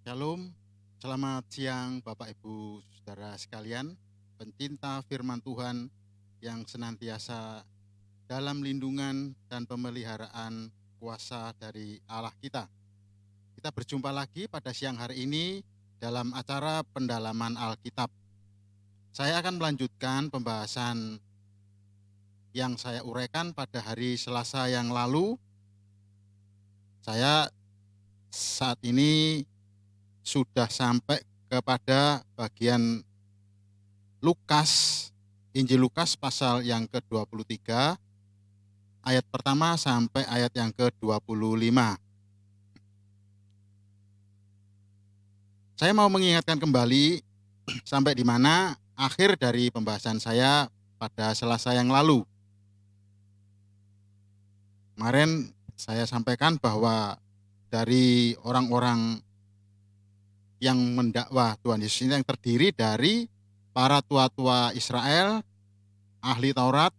Shalom, selamat siang Bapak Ibu Saudara sekalian, pencinta firman Tuhan yang senantiasa dalam lindungan dan pemeliharaan kuasa dari Allah kita. Kita berjumpa lagi pada siang hari ini dalam acara pendalaman Alkitab. Saya akan melanjutkan pembahasan yang saya uraikan pada hari Selasa yang lalu. Saya saat ini sudah sampai kepada bagian Lukas, Injil Lukas pasal yang ke-23, ayat pertama sampai ayat yang ke-25. Saya mau mengingatkan kembali sampai di mana akhir dari pembahasan saya pada Selasa yang lalu. Kemarin saya sampaikan bahwa dari orang-orang yang mendakwa Tuhan Yesus ini yang terdiri dari para tua-tua Israel, ahli Taurat,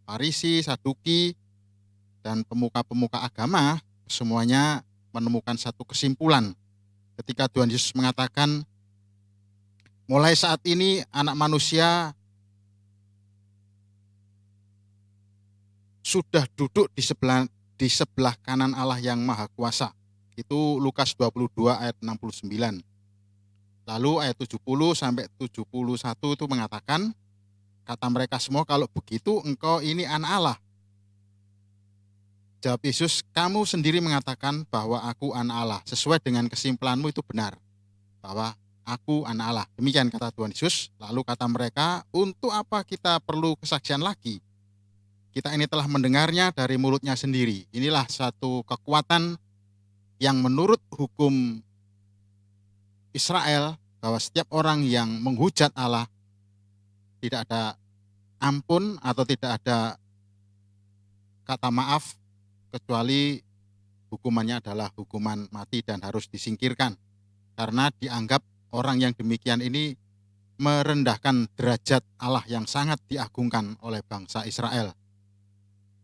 Farisi, Saduki, dan pemuka-pemuka agama, semuanya menemukan satu kesimpulan ketika Tuhan Yesus mengatakan, mulai saat ini anak manusia sudah duduk di sebelah kanan Allah yang Maha Kuasa. Itu Lukas 22 ayat 69. Lalu ayat 70 sampai 71 itu mengatakan, kata mereka semua, kalau begitu engkau ini anak Allah. Jawab Yesus, kamu sendiri mengatakan bahwa aku anak Allah. Sesuai dengan kesimpulanmu itu benar, bahwa aku anak Allah. Demikian kata Tuhan Yesus. Lalu kata mereka, untuk apa kita perlu kesaksian lagi? Kita ini telah mendengarnya dari mulutnya sendiri. Inilah satu kekuatan yang menurut hukum Israel, bahwa setiap orang yang menghujat Allah tidak ada ampun atau tidak ada kata maaf, kecuali hukumannya adalah hukuman mati dan harus disingkirkan. Karena dianggap orang yang demikian ini merendahkan derajat Allah yang sangat diagungkan oleh bangsa Israel.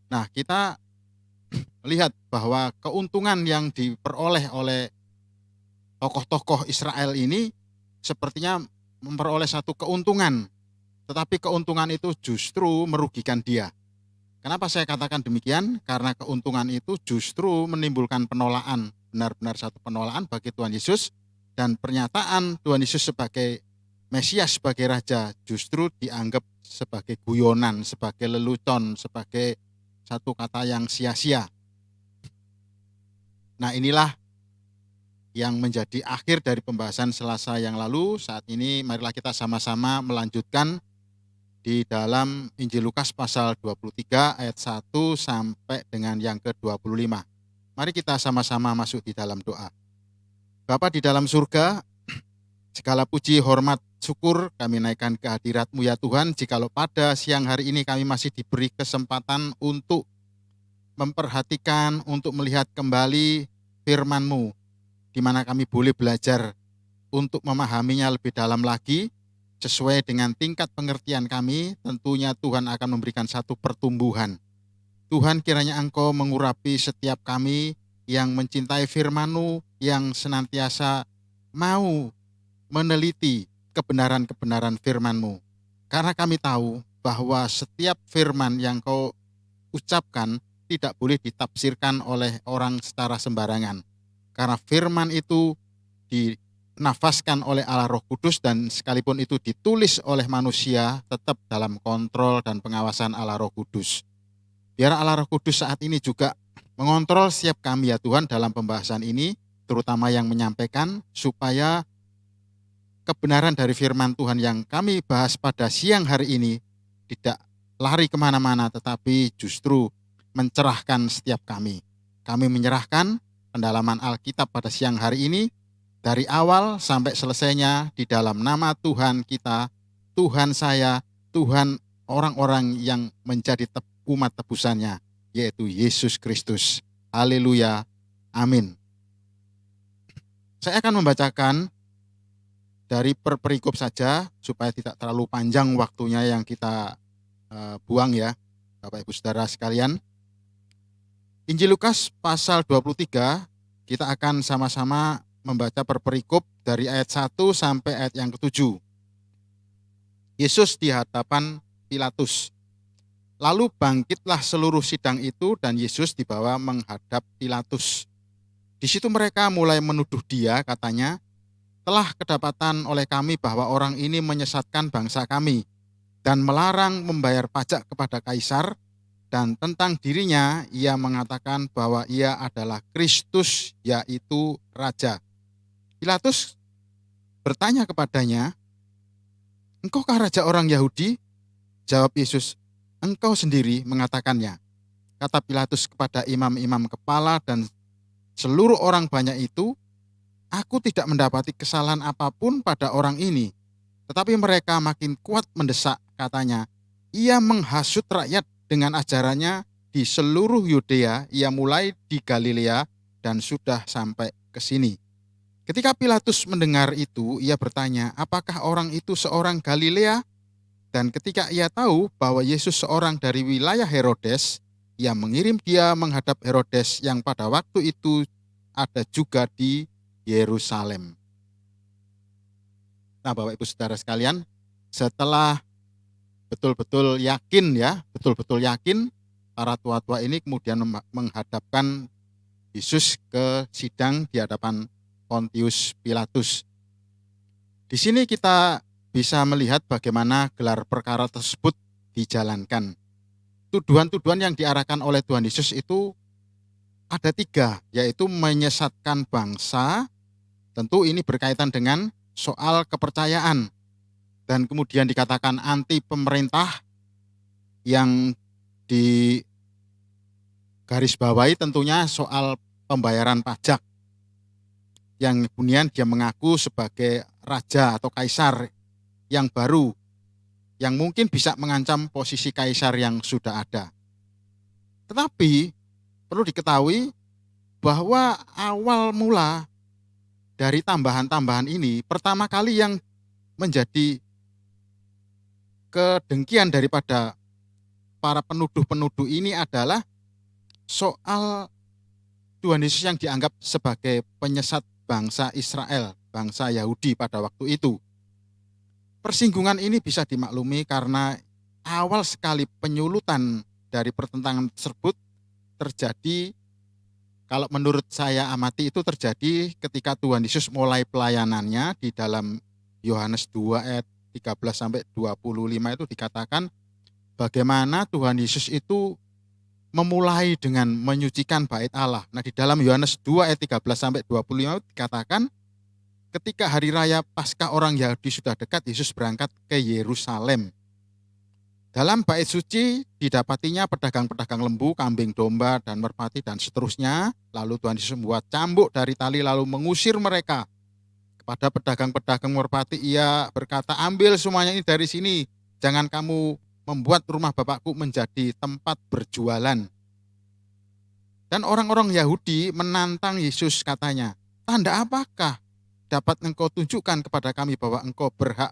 Nah, kita melihat bahwa keuntungan yang diperoleh oleh tokoh-tokoh Israel ini sepertinya memperoleh satu keuntungan, tetapi keuntungan itu justru merugikan dia. Kenapa saya katakan demikian? Karena keuntungan itu justru menimbulkan penolakan, benar-benar satu penolakan bagi Tuhan Yesus, dan pernyataan Tuhan Yesus sebagai Mesias, sebagai Raja, justru dianggap sebagai guyonan, sebagai lelucon, sebagai satu kata yang sia-sia. Nah, inilah yang menjadi akhir dari pembahasan Selasa yang lalu. Saat ini marilah kita sama-sama melanjutkan di dalam Injil Lukas pasal 23 ayat 1 sampai dengan yang ke-25. Mari kita sama-sama masuk di dalam doa. Bapa di dalam surga, segala puji, hormat, syukur kami naikkan ke hadirat-Mu ya Tuhan, jikalau pada siang hari ini kami masih diberi kesempatan untuk memperhatikan, untuk melihat kembali firman-Mu, di mana kami boleh belajar untuk memahaminya lebih dalam lagi, sesuai dengan tingkat pengertian kami. Tentunya Tuhan akan memberikan satu pertumbuhan. Tuhan, kiranya Engkau mengurapi setiap kami yang mencintai firman-Mu, yang senantiasa mau meneliti kebenaran-kebenaran firman-Mu. Karena kami tahu bahwa setiap firman yang Kau ucapkan tidak boleh ditafsirkan oleh orang secara sembarangan. Karena firman itu dinafaskan oleh Allah Roh Kudus, dan sekalipun itu ditulis oleh manusia, tetap dalam kontrol dan pengawasan Allah Roh Kudus. Biar Allah Roh Kudus saat ini juga mengontrol setiap kami ya Tuhan dalam pembahasan ini, terutama yang menyampaikan, supaya kebenaran dari firman Tuhan yang kami bahas pada siang hari ini tidak lari kemana-mana, tetapi justru mencerahkan setiap kami. Kami menyerahkan pendalaman Alkitab pada siang hari ini, dari awal sampai selesainya di dalam nama Tuhan kita, Tuhan saya, Tuhan orang-orang yang menjadi umat tebusannya, yaitu Yesus Kristus. Haleluya. Amin. Saya akan membacakan dari perikop saja, supaya tidak terlalu panjang waktunya yang kita buang ya, Bapak Ibu Saudara sekalian. Injil Lukas pasal 23, kita akan sama-sama membaca perikop dari ayat 1 sampai ayat yang ke-7. Yesus di hadapan Pilatus. Lalu bangkitlah seluruh sidang itu dan Yesus dibawa menghadap Pilatus. Di situ mereka mulai menuduh dia, katanya, telah kedapatan oleh kami bahwa orang ini menyesatkan bangsa kami dan melarang membayar pajak kepada kaisar, dan tentang dirinya ia mengatakan bahwa ia adalah Kristus, yaitu Raja. Pilatus bertanya kepadanya, "Engkaukah raja orang Yahudi?" Jawab Yesus, "Engkau sendiri mengatakannya." Kata Pilatus kepada imam-imam kepala dan seluruh orang banyak itu, "Aku tidak mendapati kesalahan apapun pada orang ini." Tetapi mereka makin kuat mendesak, katanya, "Ia menghasut rakyat dengan ajarannya di seluruh Yudea, ia mulai di Galilea dan sudah sampai ke sini." Ketika Pilatus mendengar itu, ia bertanya, apakah orang itu seorang Galilea? Dan ketika ia tahu bahwa Yesus seorang dari wilayah Herodes, ia mengirim dia menghadap Herodes yang pada waktu itu ada juga di Yerusalem. Nah, Bapak Ibu Saudara sekalian, setelah betul-betul yakin para tua-tua ini kemudian menghadapkan Yesus ke sidang di hadapan Pontius Pilatus. Di sini kita bisa melihat bagaimana gelar perkara tersebut dijalankan. Tuduhan-tuduhan yang diarahkan oleh Tuhan Yesus itu ada 3, yaitu menyesatkan bangsa, tentu ini berkaitan dengan soal kepercayaan, dan kemudian dikatakan anti pemerintah yang digarisbawahi tentunya soal pembayaran pajak, yang kemudian dia mengaku sebagai raja atau kaisar yang baru, yang mungkin bisa mengancam posisi kaisar yang sudah ada. Tetapi perlu diketahui bahwa awal mula dari tambahan-tambahan ini, pertama kali yang menjadi kedengkian daripada para penuduh-penuduh ini adalah soal Tuhan Yesus yang dianggap sebagai penyesat bangsa Israel, bangsa Yahudi pada waktu itu. Persinggungan ini bisa dimaklumi karena awal sekali penyulutan dari pertentangan tersebut terjadi, kalau menurut saya amati itu terjadi ketika Tuhan Yesus mulai pelayanannya di dalam Yohanes 2 ayat 13 sampai 25 itu dikatakan bagaimana Tuhan Yesus itu memulai dengan menyucikan bait Allah. Nah, di dalam Yohanes 2 ayat 13 sampai 25 itu dikatakan ketika hari raya Paskah orang Yahudi sudah dekat, Yesus berangkat ke Yerusalem. Dalam bait suci didapatinya pedagang-pedagang lembu, kambing domba, dan merpati, dan seterusnya. Lalu Tuhan Yesus membuat cambuk dari tali lalu mengusir mereka. Kepada pedagang-pedagang merpati ia berkata, "Ambil semuanya ini dari sini, jangan kamu membuat rumah Bapakku menjadi tempat berjualan." Dan orang-orang Yahudi menantang Yesus, katanya, "Tanda apakah dapat engkau tunjukkan kepada kami bahwa engkau berhak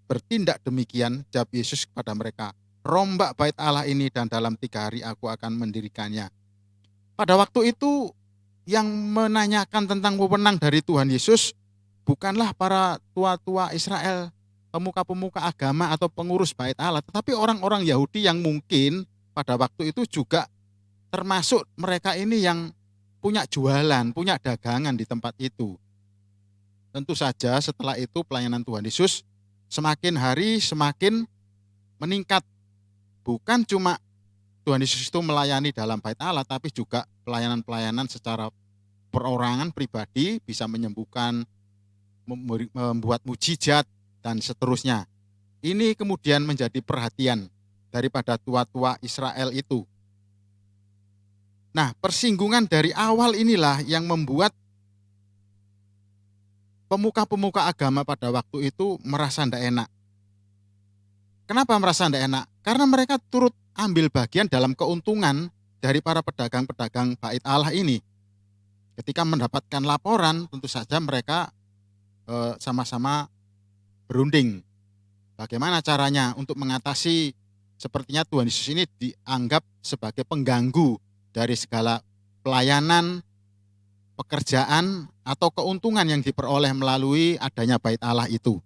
bertindak demikian?" Jawab Yesus kepada mereka, "Rombak bait Allah ini dan dalam 3 hari aku akan mendirikannya." Pada waktu itu yang menanyakan tentang wewenang dari Tuhan Yesus bukanlah para tua-tua Israel, pemuka-pemuka agama atau pengurus bait Allah, tetapi orang-orang Yahudi yang mungkin pada waktu itu juga termasuk mereka ini yang punya jualan, punya dagangan di tempat itu. Tentu saja setelah itu pelayanan Tuhan Yesus semakin hari semakin meningkat. Bukan cuma Tuhan Yesus itu melayani dalam bait Allah, tapi juga pelayanan-pelayanan secara perorangan pribadi, bisa menyembuhkan, membuat mujizat, dan seterusnya. Ini kemudian menjadi perhatian daripada tua-tua Israel itu. Nah, persinggungan dari awal inilah yang membuat pemuka-pemuka agama pada waktu itu merasa tidak enak. Kenapa merasa tidak enak? Karena mereka turut ambil bagian dalam keuntungan dari para pedagang-pedagang bait Allah ini. Ketika mendapatkan laporan, tentu saja mereka sama-sama berunding. Bagaimana caranya untuk mengatasi, sepertinya Tuhan Yesus ini dianggap sebagai pengganggu dari segala pelayanan pekerjaan atau keuntungan yang diperoleh melalui adanya bait Allah itu.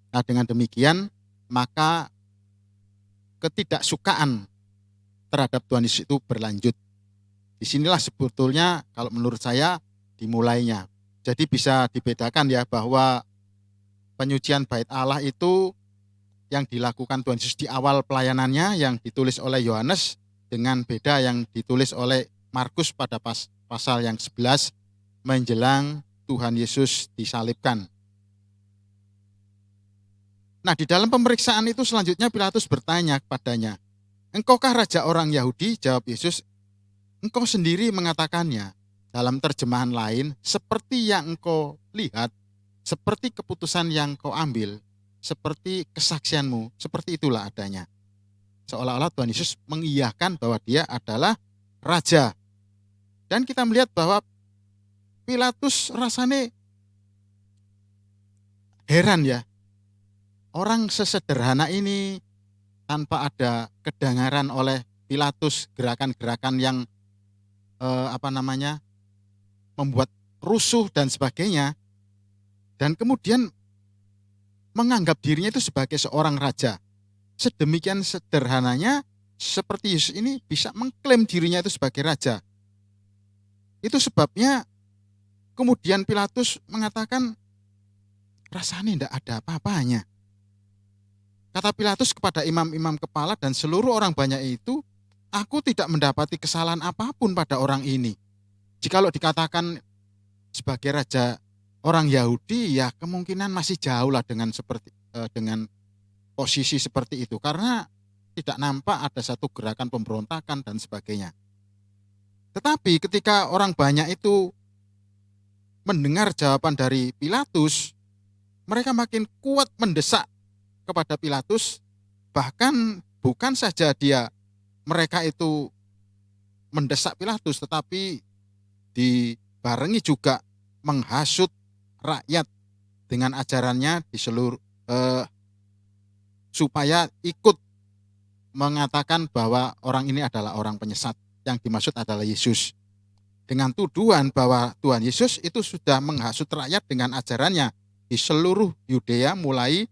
Nah, dengan demikian maka ketidaksukaan terhadap Tuhan Yesus itu berlanjut. Disinilah sebetulnya kalau menurut saya dimulainya. Jadi bisa dibedakan ya bahwa penyucian bait Allah itu yang dilakukan Tuhan Yesus di awal pelayanannya yang ditulis oleh Yohanes dengan beda yang ditulis oleh Markus pada pasal yang 11 menjelang Tuhan Yesus disalibkan. Nah, di dalam pemeriksaan itu selanjutnya Pilatus bertanya kepadanya, "Engkaukah raja orang Yahudi?" Jawab Yesus, "Engkau sendiri mengatakannya." Dalam terjemahan lain, seperti yang engkau lihat, seperti keputusan yang kau ambil, seperti kesaksianmu, seperti itulah adanya. Seolah-olah Tuhan Yesus mengiyakan bahwa dia adalah raja. Dan kita melihat bahwa Pilatus rasanya heran ya. Orang sesederhana ini tanpa ada kedengaran oleh Pilatus gerakan-gerakan yang membuat rusuh dan sebagainya, dan kemudian menganggap dirinya itu sebagai seorang raja. Sedemikian sederhananya seperti Yesus ini bisa mengklaim dirinya itu sebagai raja. Itu sebabnya kemudian Pilatus mengatakan rasanya tidak ada apa-apanya. Kata Pilatus kepada imam-imam kepala dan seluruh orang banyak itu, "Aku tidak mendapati kesalahan apapun pada orang ini. Jikalau dikatakan sebagai raja orang Yahudi, ya kemungkinan masih jauh lah dengan posisi seperti itu, karena tidak nampak ada satu gerakan pemberontakan dan sebagainya." Tetapi ketika orang banyak itu mendengar jawaban dari Pilatus, mereka makin kuat mendesak kepada Pilatus, bahkan bukan saja mereka itu mendesak Pilatus, tetapi dibarengi juga menghasut rakyat dengan ajarannya di seluruh supaya ikut mengatakan bahwa orang ini adalah orang penyesat, yang dimaksud adalah Yesus. Dengan tuduhan bahwa Tuhan Yesus itu sudah menghasut rakyat dengan ajarannya di seluruh Yudea, mulai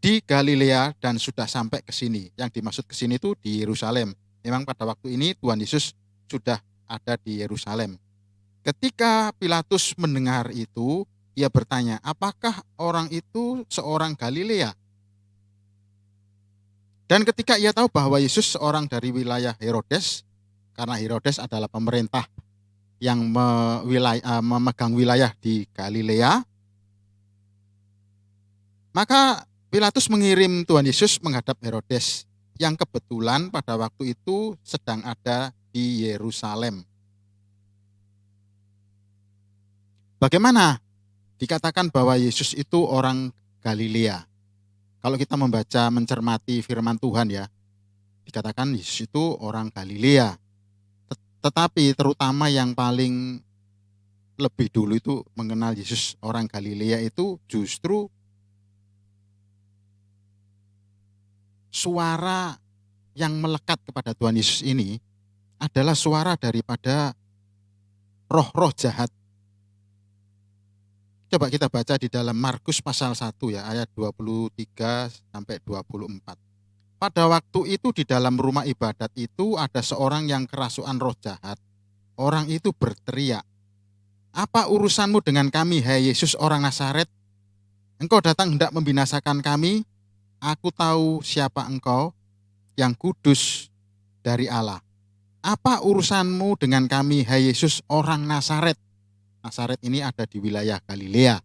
di Galilea dan sudah sampai ke sini. Yang dimaksud ke sini itu di Yerusalem. Memang pada waktu ini Tuhan Yesus sudah ada di Yerusalem. Ketika Pilatus mendengar itu, ia bertanya, "Apakah orang itu seorang Galilea?" Dan ketika ia tahu bahwa Yesus seorang dari wilayah Herodes, karena Herodes adalah pemerintah yang memegang wilayah di Galilea, maka Pilatus mengirim Tuhan Yesus menghadap Herodes yang kebetulan pada waktu itu sedang ada di Yerusalem. Bagaimana dikatakan bahwa Yesus itu orang Galilea? Kalau kita membaca, mencermati firman Tuhan ya, dikatakan Yesus itu orang Galilea. Tetapi terutama yang paling lebih dulu itu mengenal Yesus orang Galilea itu justru suara yang melekat kepada Tuhan Yesus ini adalah suara daripada roh-roh jahat. Coba kita baca di dalam Markus pasal 1 ya, ayat 23 sampai 24. Pada waktu itu di dalam rumah ibadat itu ada seorang yang kerasukan roh jahat. Orang itu berteriak, "Apa urusanmu dengan kami, hai Yesus orang Nazaret? Engkau datang hendak membinasakan kami? Aku tahu siapa engkau, yang kudus dari Allah. Apa urusanmu dengan kami, hai Yesus orang Nazaret?" Nazaret ini ada di wilayah Galilea.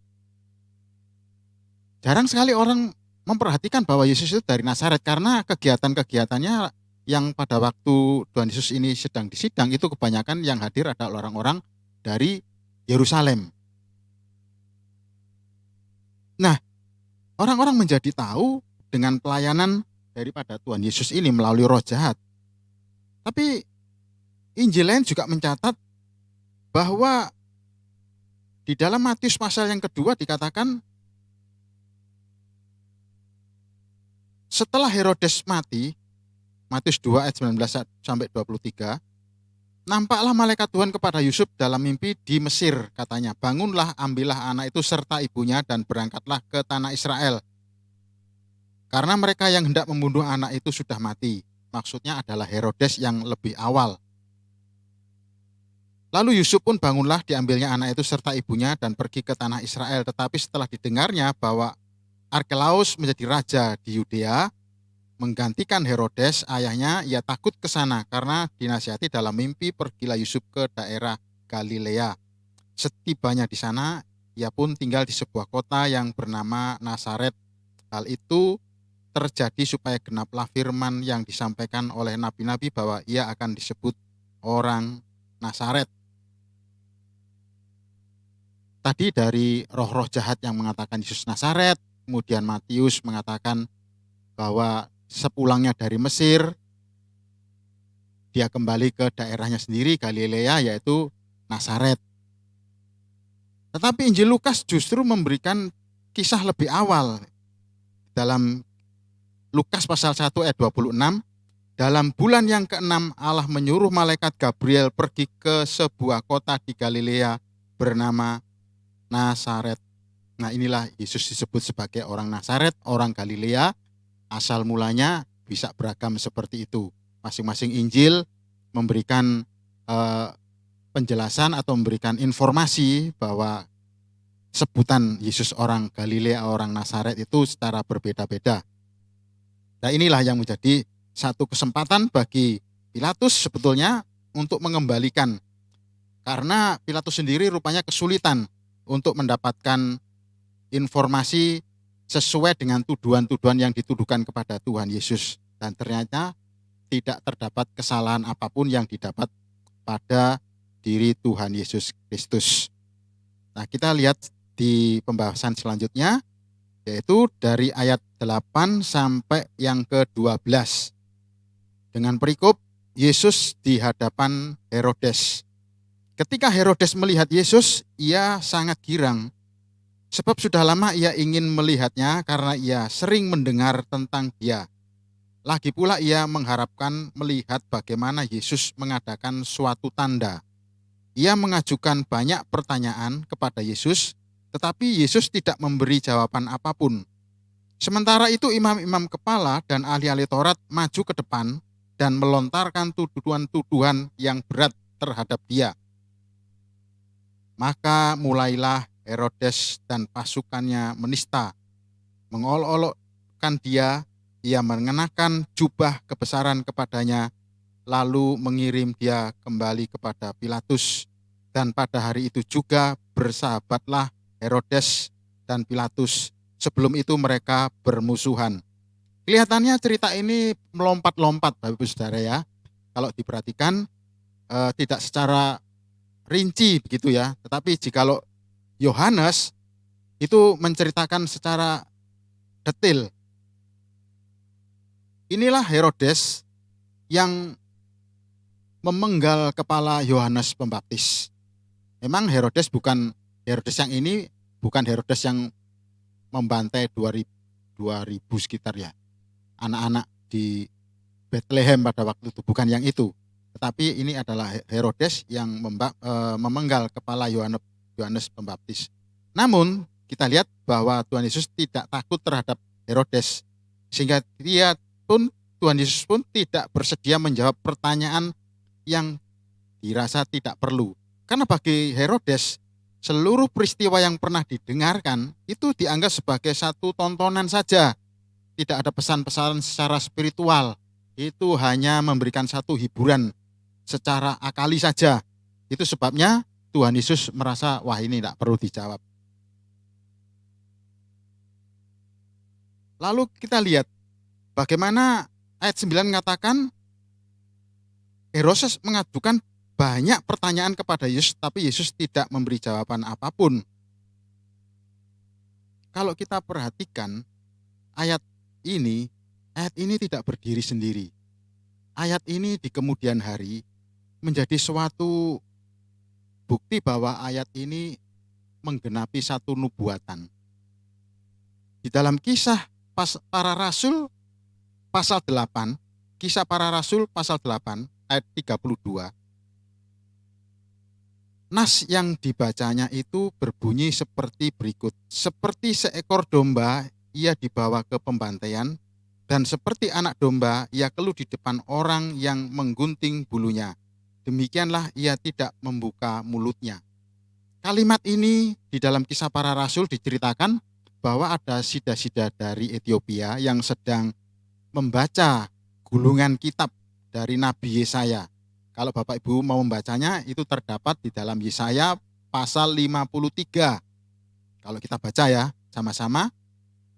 Jarang sekali orang memperhatikan bahwa Yesus itu dari Nazaret, karena kegiatan-kegiatannya yang pada waktu Tuhan Yesus ini sedang disidang itu kebanyakan yang hadir adalah orang-orang dari Yerusalem. Nah, orang-orang menjadi tahu dengan pelayanan daripada Tuhan Yesus ini melalui roh jahat. Tapi Injil lain juga mencatat bahwa di dalam Matius pasal yang kedua dikatakan setelah Herodes mati, Matius 2 ayat 19 sampai 23, Nampaklah malaikat Tuhan kepada Yusuf dalam mimpi di Mesir, katanya, bangunlah, ambillah anak itu serta ibunya dan berangkatlah ke tanah Israel. Karena mereka yang hendak membunuh anak itu sudah mati. Maksudnya adalah Herodes yang lebih awal. Lalu Yusuf pun bangunlah, diambilnya anak itu serta ibunya dan pergi ke tanah Israel. Tetapi setelah didengarnya bahwa Arkelaus menjadi raja di Yudea, menggantikan Herodes ayahnya, ia takut ke sana karena dinasihati dalam mimpi, pergilah Yusuf ke daerah Galilea. Setibanya di sana, ia pun tinggal di sebuah kota yang bernama Nazaret. Hal itu terjadi supaya genaplah firman yang disampaikan oleh nabi-nabi bahwa ia akan disebut orang Nazaret. Tadi dari roh-roh jahat yang mengatakan Yesus Nazaret, kemudian Matius mengatakan bahwa sepulangnya dari Mesir, dia kembali ke daerahnya sendiri, Galilea, yaitu Nazaret. Tetapi Injil Lukas justru memberikan kisah lebih awal. Dalam Lukas pasal 1 ayat 26, dalam bulan yang ke-6 Allah menyuruh malaikat Gabriel pergi ke sebuah kota di Galilea bernama Nazaret. Nah, inilah Yesus disebut sebagai orang Nazaret, orang Galilea. Asal mulanya bisa beragam seperti itu. Masing-masing Injil memberikan penjelasan atau memberikan informasi bahwa sebutan Yesus orang Galilea, orang Nazaret itu secara berbeda-beda. Nah, inilah yang menjadi satu kesempatan bagi Pilatus sebetulnya untuk mengembalikan. Karena Pilatus sendiri rupanya kesulitan untuk mendapatkan informasi sesuai dengan tuduhan-tuduhan yang dituduhkan kepada Tuhan Yesus. Dan ternyata tidak terdapat kesalahan apapun yang didapat pada diri Tuhan Yesus Kristus. Nah, kita lihat di pembahasan selanjutnya, yaitu dari ayat 8 sampai yang ke-12. Dengan perikop Yesus di hadapan Herodes. Ketika Herodes melihat Yesus, ia sangat girang. Sebab sudah lama ia ingin melihatnya karena ia sering mendengar tentang dia. Lagi pula ia mengharapkan melihat bagaimana Yesus mengadakan suatu tanda. Ia mengajukan banyak pertanyaan kepada Yesus, tetapi Yesus tidak memberi jawaban apapun. Sementara itu imam-imam kepala dan ahli-ahli Taurat maju ke depan dan melontarkan tuduhan-tuduhan yang berat terhadap dia. Maka mulailah Herodes dan pasukannya menista, mengolok-olokkan dia. Ia mengenakan jubah kebesaran kepadanya, lalu mengirim dia kembali kepada Pilatus. Dan pada hari itu juga bersahabatlah Herodes dan Pilatus. Sebelum itu mereka bermusuhan. Kelihatannya cerita ini melompat-lompat, Bapak Ibu Saudara ya. Kalau diperhatikan tidak secara rinci begitu ya. Tetapi jikalau Yohanes itu menceritakan secara detail. Inilah Herodes yang memenggal kepala Yohanes Pembaptis. Memang Herodes yang ini bukan Herodes yang membantai 2000 sekitar ya. Anak-anak di Bethlehem pada waktu itu, bukan yang itu. Tetapi ini adalah Herodes yang memenggal kepala Yohanes Pembaptis. Namun kita lihat bahwa Tuhan Yesus tidak takut terhadap Herodes, sehingga Tuhan Yesus pun tidak bersedia menjawab pertanyaan yang dirasa tidak perlu. Karena bagi Herodes, seluruh peristiwa yang pernah didengarkan itu dianggap sebagai satu tontonan saja. Tidak ada pesan-pesan secara spiritual. Itu hanya memberikan satu hiburan secara akali saja. Itu sebabnya Tuhan Yesus merasa, wah ini tidak perlu dijawab. Lalu kita lihat bagaimana ayat 9 mengatakan Herodes mengajukan banyak pertanyaan kepada Yesus, tapi Yesus tidak memberi jawaban apapun. Kalau kita perhatikan ayat ini tidak berdiri sendiri. Ayat ini di kemudian hari menjadi suatu bukti bahwa ayat ini menggenapi satu nubuatan. Di dalam kisah para rasul pasal 8, kisah para rasul pasal 8 ayat 32, Nas yang dibacanya itu berbunyi seperti berikut. Seperti seekor domba, ia dibawa ke pembantaian, dan seperti anak domba, ia keluh di depan orang yang menggunting bulunya. Demikianlah ia tidak membuka mulutnya. Kalimat ini di dalam Kisah Para Rasul diceritakan bahwa ada sida-sida dari Ethiopia yang sedang membaca gulungan kitab dari Nabi Yesaya. Kalau Bapak Ibu mau membacanya, itu terdapat di dalam Yesaya pasal 53. Kalau kita baca ya, sama-sama.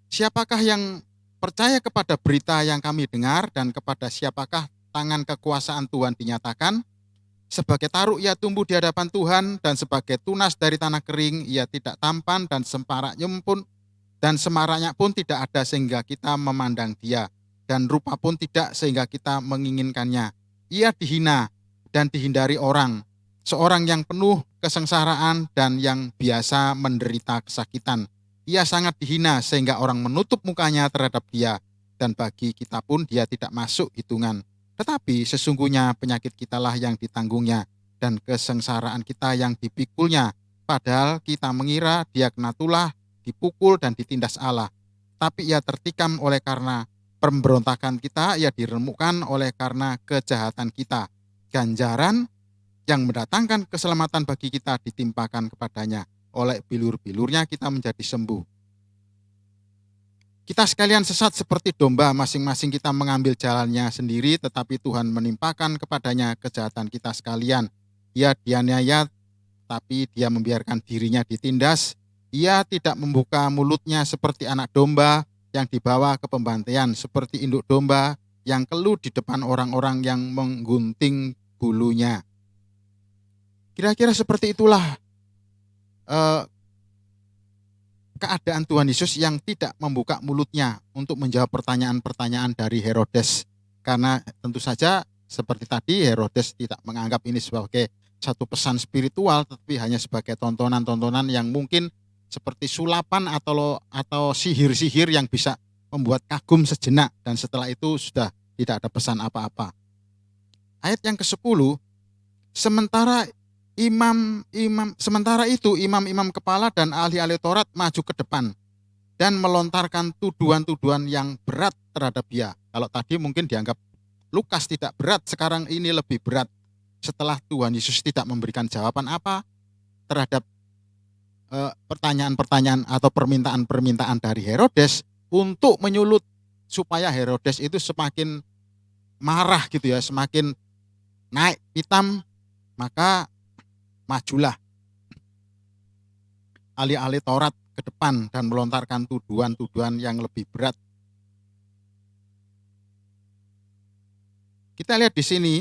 Siapakah yang percaya kepada berita yang kami dengar, dan kepada siapakah tangan kekuasaan Tuhan dinyatakan? Sebagai taruk ia tumbuh di hadapan Tuhan, dan sebagai tunas dari tanah kering ia tidak tampan, dan semaraknya pun tidak ada sehingga kita memandang dia, dan rupa pun tidak sehingga kita menginginkannya. Ia dihina dan dihindari orang, seorang yang penuh kesengsaraan dan yang biasa menderita kesakitan. Ia sangat dihina sehingga orang menutup mukanya terhadap dia, dan bagi kita pun dia tidak masuk hitungan. Tetapi sesungguhnya penyakit kitalah yang ditanggungnya, dan kesengsaraan kita yang dipikulnya. Padahal kita mengira dia kena tulah, dipukul dan ditindas Allah. Tapi ia tertikam oleh karena pemberontakan kita, ia diremukkan oleh karena kejahatan kita. Ganjaran yang mendatangkan keselamatan bagi kita ditimpakan kepadanya. Oleh bilur-bilurnya kita menjadi sembuh. Kita sekalian sesat seperti domba, masing-masing kita mengambil jalannya sendiri, tetapi Tuhan menimpakan kepadanya kejahatan kita sekalian. Ia dianiaya, tapi dia membiarkan dirinya ditindas. Ia tidak membuka mulutnya seperti anak domba yang dibawa ke pembantaian, seperti induk domba yang keluh di depan orang-orang yang menggunting bulunya. Kira-kira seperti itulah keadaan Tuhan Yesus yang tidak membuka mulutnya untuk menjawab pertanyaan-pertanyaan dari Herodes. Karena tentu saja seperti tadi, Herodes tidak menganggap ini sebagai satu pesan spiritual, tetapi hanya sebagai tontonan-tontonan yang mungkin seperti sulapan atau sihir-sihir yang bisa membuat kagum sejenak, dan setelah itu sudah tidak ada pesan apa-apa. Ayat yang ke-10, sementara itu imam-imam kepala dan ahli-ahli Taurat maju ke depan dan melontarkan tuduhan-tuduhan yang berat terhadap dia. Kalau tadi mungkin dianggap Lukas tidak berat, sekarang ini lebih berat. Setelah Tuhan Yesus tidak memberikan jawaban apa terhadap pertanyaan-pertanyaan atau permintaan-permintaan dari Herodes, untuk menyulut supaya Herodes itu semakin marah gitu ya, semakin naik hitam, maka majulah ahli-ahli Taurat ke depan dan melontarkan tuduhan-tuduhan yang lebih berat. Kita lihat di sini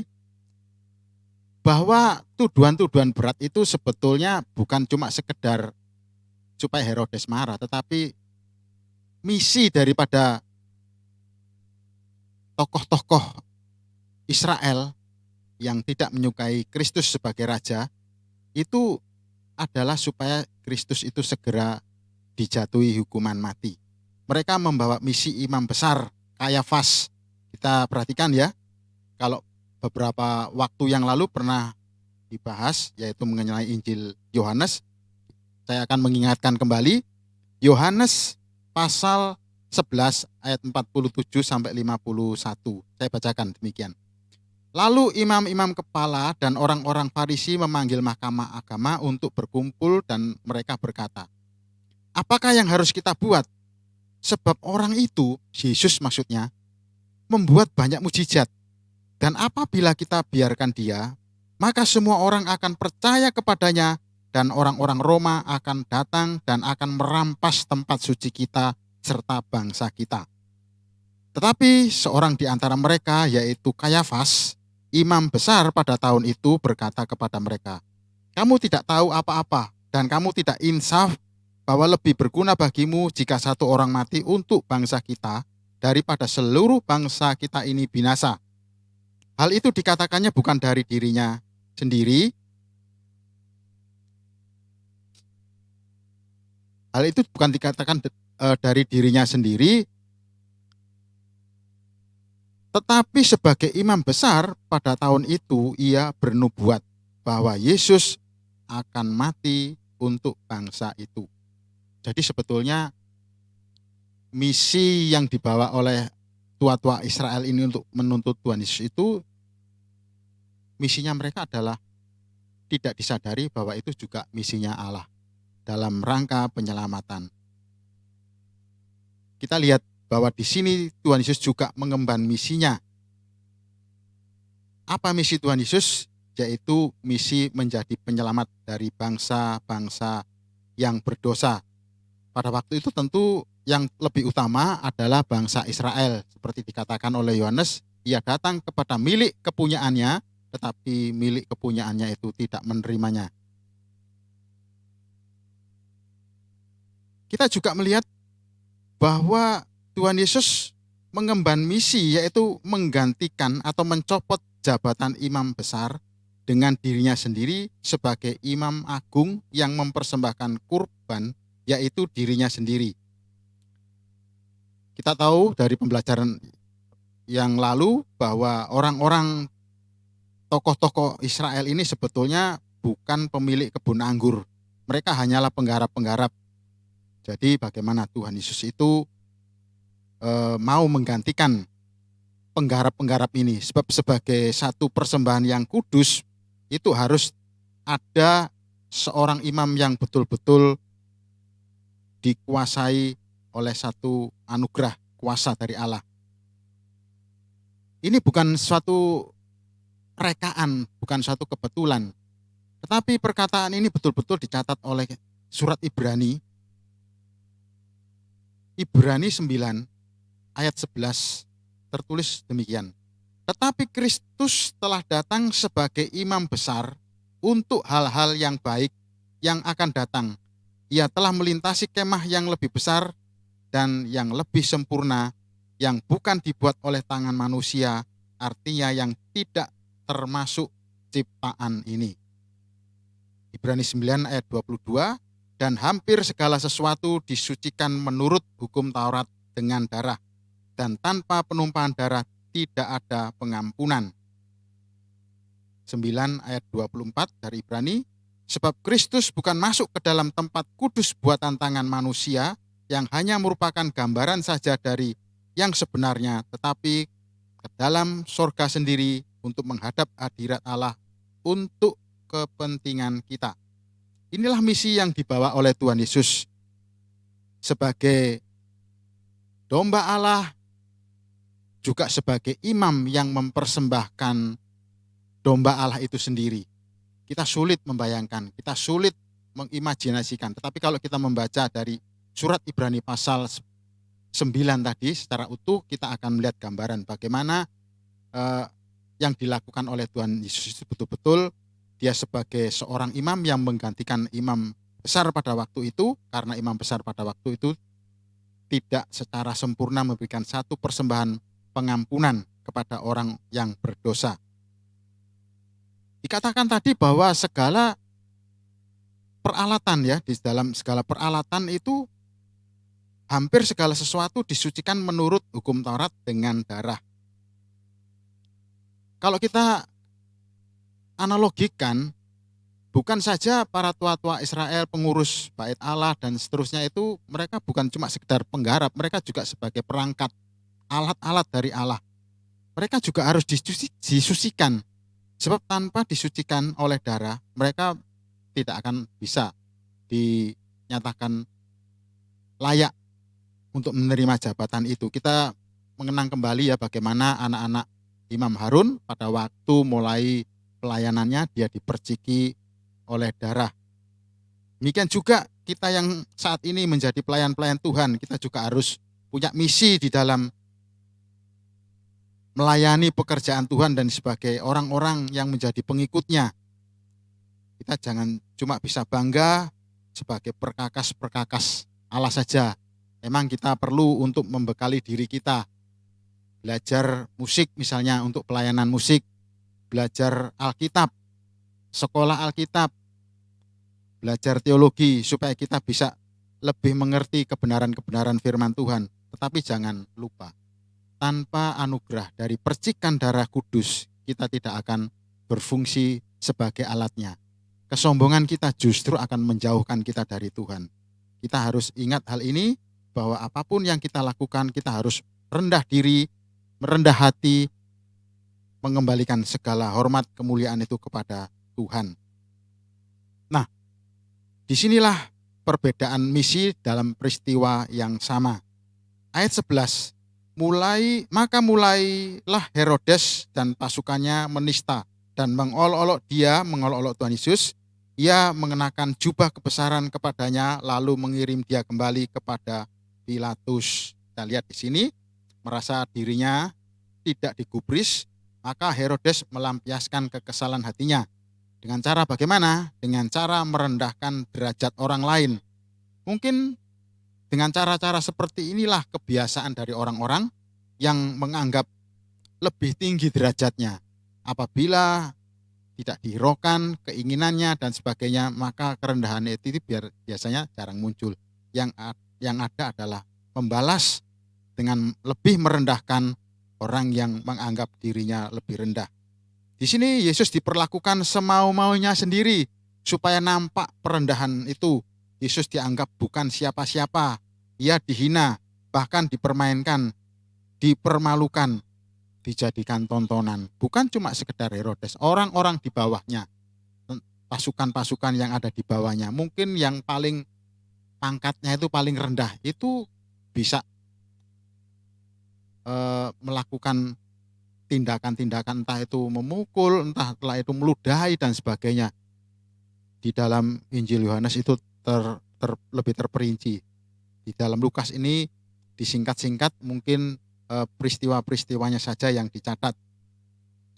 bahwa tuduhan-tuduhan berat itu sebetulnya bukan cuma sekedar supaya Herodes marah, tetapi misi daripada tokoh-tokoh Israel yang tidak menyukai Kristus sebagai raja itu adalah supaya Kristus itu segera dijatuhi hukuman mati. Mereka membawa misi imam besar Kayafas. Kita perhatikan ya, kalau beberapa waktu yang lalu pernah dibahas, yaitu mengenai Injil Yohanes. Saya akan mengingatkan kembali, Yohanes pasal 11 ayat 47 sampai 51. Saya bacakan demikian. Lalu imam-imam kepala dan orang-orang Farisi memanggil mahkamah agama untuk berkumpul, dan mereka berkata, apakah yang harus kita buat? Sebab orang itu, Yesus maksudnya, membuat banyak mujizat. Dan apabila kita biarkan dia, maka semua orang akan percaya kepadanya, dan orang-orang Roma akan datang dan akan merampas tempat suci kita serta bangsa kita. Tetapi seorang di antara mereka, yaitu Kayafas, imam besar pada tahun itu, berkata kepada mereka, kamu tidak tahu apa-apa, dan kamu tidak insaf bahwa lebih berguna bagimu jika satu orang mati untuk bangsa kita daripada seluruh bangsa kita ini binasa. Hal itu dikatakannya bukan dari dirinya sendiri. Hal itu bukan dikatakan dari dirinya sendiri, tetapi sebagai imam besar pada tahun itu ia bernubuat bahwa Yesus akan mati untuk bangsa itu. Jadi sebetulnya misi yang dibawa oleh tua-tua Israel ini untuk menuntut Tuhan Yesus itu, misinya mereka adalah tidak disadari bahwa itu juga misinya Allah dalam rangka penyelamatan. Kita lihat bahwa di sini Tuhan Yesus juga mengemban misinya. Apa misi Tuhan Yesus? Yaitu misi menjadi penyelamat dari bangsa-bangsa yang berdosa. Pada waktu itu tentu yang lebih utama adalah bangsa Israel. Seperti dikatakan oleh Yohanes, ia datang kepada milik kepunyaannya, tetapi milik kepunyaannya itu tidak menerimanya. Kita juga melihat bahwa Tuhan Yesus mengemban misi, yaitu menggantikan atau mencopot jabatan imam besar dengan dirinya sendiri sebagai imam agung yang mempersembahkan kurban, yaitu dirinya sendiri. Kita tahu dari pembelajaran yang lalu bahwa orang-orang tokoh-tokoh Israel ini sebetulnya bukan pemilik kebun anggur. Mereka hanyalah penggarap-penggarap. Jadi bagaimana Tuhan Yesus itu mau menggantikan penggarap-penggarap ini. Sebab sebagai satu persembahan yang kudus, itu harus ada seorang imam yang betul-betul dikuasai oleh satu anugerah kuasa dari Allah. Ini bukan suatu rekaan, bukan suatu kebetulan. Tetapi perkataan ini betul-betul dicatat oleh surat Ibrani 9 ayat 11 tertulis demikian. Tetapi Kristus telah datang sebagai imam besar untuk hal-hal yang baik yang akan datang. Ia telah melintasi kemah yang lebih besar dan yang lebih sempurna, yang bukan dibuat oleh tangan manusia, artinya yang tidak termasuk ciptaan ini. Ibrani 9 ayat 22, dan hampir segala sesuatu disucikan menurut hukum Taurat dengan darah, dan tanpa penumpahan darah tidak ada pengampunan. 9 ayat 24 dari Ibrani, sebab Kristus bukan masuk ke dalam tempat kudus buatan tangan manusia yang hanya merupakan gambaran saja dari yang sebenarnya, tetapi ke dalam sorga sendiri untuk menghadap hadirat Allah untuk kepentingan kita. Inilah misi yang dibawa oleh Tuhan Yesus sebagai domba Allah, juga sebagai imam yang mempersembahkan domba Allah itu sendiri. Kita sulit membayangkan, kita sulit mengimajinasikan. Tetapi kalau kita membaca dari surat Ibrani pasal 9 tadi secara utuh, kita akan melihat gambaran bagaimana yang dilakukan oleh Tuhan Yesus itu betul-betul dia sebagai seorang imam yang menggantikan imam besar pada waktu itu, karena imam besar pada waktu itu tidak secara sempurna memberikan satu persembahan pengampunan kepada orang yang berdosa. Dikatakan tadi bahwa segala peralatan, ya, di dalam segala peralatan itu hampir segala sesuatu disucikan menurut hukum Taurat dengan darah. Kalau kita analogikan, bukan saja para tua-tua Israel, pengurus bait Allah dan seterusnya itu, mereka bukan cuma sekedar penggarap, mereka juga sebagai perangkat, alat-alat dari Allah. Mereka juga harus disucikan. Sebab tanpa disucikan oleh darah, mereka tidak akan bisa dinyatakan layak untuk menerima jabatan itu. Kita mengenang kembali ya bagaimana anak-anak Imam Harun pada waktu mulai pelayanannya dia diperciki oleh darah. Demikian juga kita yang saat ini menjadi pelayan-pelayan Tuhan, kita juga harus punya misi di dalam melayani pekerjaan Tuhan dan sebagai orang-orang yang menjadi pengikutnya. Kita jangan cuma bisa bangga sebagai perkakas-perkakas Allah saja. Memang kita perlu untuk membekali diri kita. Belajar musik misalnya untuk pelayanan musik, belajar Alkitab, sekolah Alkitab, belajar teologi supaya kita bisa lebih mengerti kebenaran-kebenaran firman Tuhan. Tetapi jangan lupa, tanpa anugerah dari percikan darah kudus, kita tidak akan berfungsi sebagai alatnya. kesombongan kita justru akan menjauhkan kita dari Tuhan. Kita harus ingat hal ini, bahwa apapun yang kita lakukan, kita harus rendah diri, merendah hati, mengembalikan segala hormat kemuliaan itu kepada Tuhan. Nah, disinilah perbedaan misi dalam peristiwa yang sama. Ayat 11, maka mulailah Herodes dan pasukannya menista dan mengolok-olok Tuhan Yesus. Ia mengenakan jubah kebesaran kepadanya, lalu mengirim dia kembali kepada Pilatus. Kita lihat di sini, merasa dirinya tidak digubris, maka Herodes melampiaskan kekesalan hatinya. Dengan cara bagaimana? Dengan cara merendahkan derajat orang lain. Mungkin dengan cara-cara seperti inilah kebiasaan dari orang-orang yang menganggap lebih tinggi derajatnya. Apabila tidak dihiraukan keinginannya dan sebagainya, maka kerendahan itu biasanya jarang muncul. Yang ada adalah membalas dengan lebih merendahkan orang yang menganggap dirinya lebih rendah. Di sini Yesus diperlakukan semau-maunya sendiri supaya nampak perendahan itu. Yesus dianggap bukan siapa-siapa. Ia dihina, bahkan dipermainkan, dipermalukan, dijadikan tontonan. Bukan cuma sekedar Herodes, orang-orang di bawahnya, pasukan-pasukan yang ada di bawahnya. Mungkin yang paling pangkatnya itu paling rendah itu bisa melakukan tindakan-tindakan, entah itu memukul, entah itu meludahi dan sebagainya. Di dalam Injil Yohanes itu lebih terperinci. Di dalam Lukas ini disingkat-singkat, mungkin peristiwa-peristiwanya saja yang dicatat.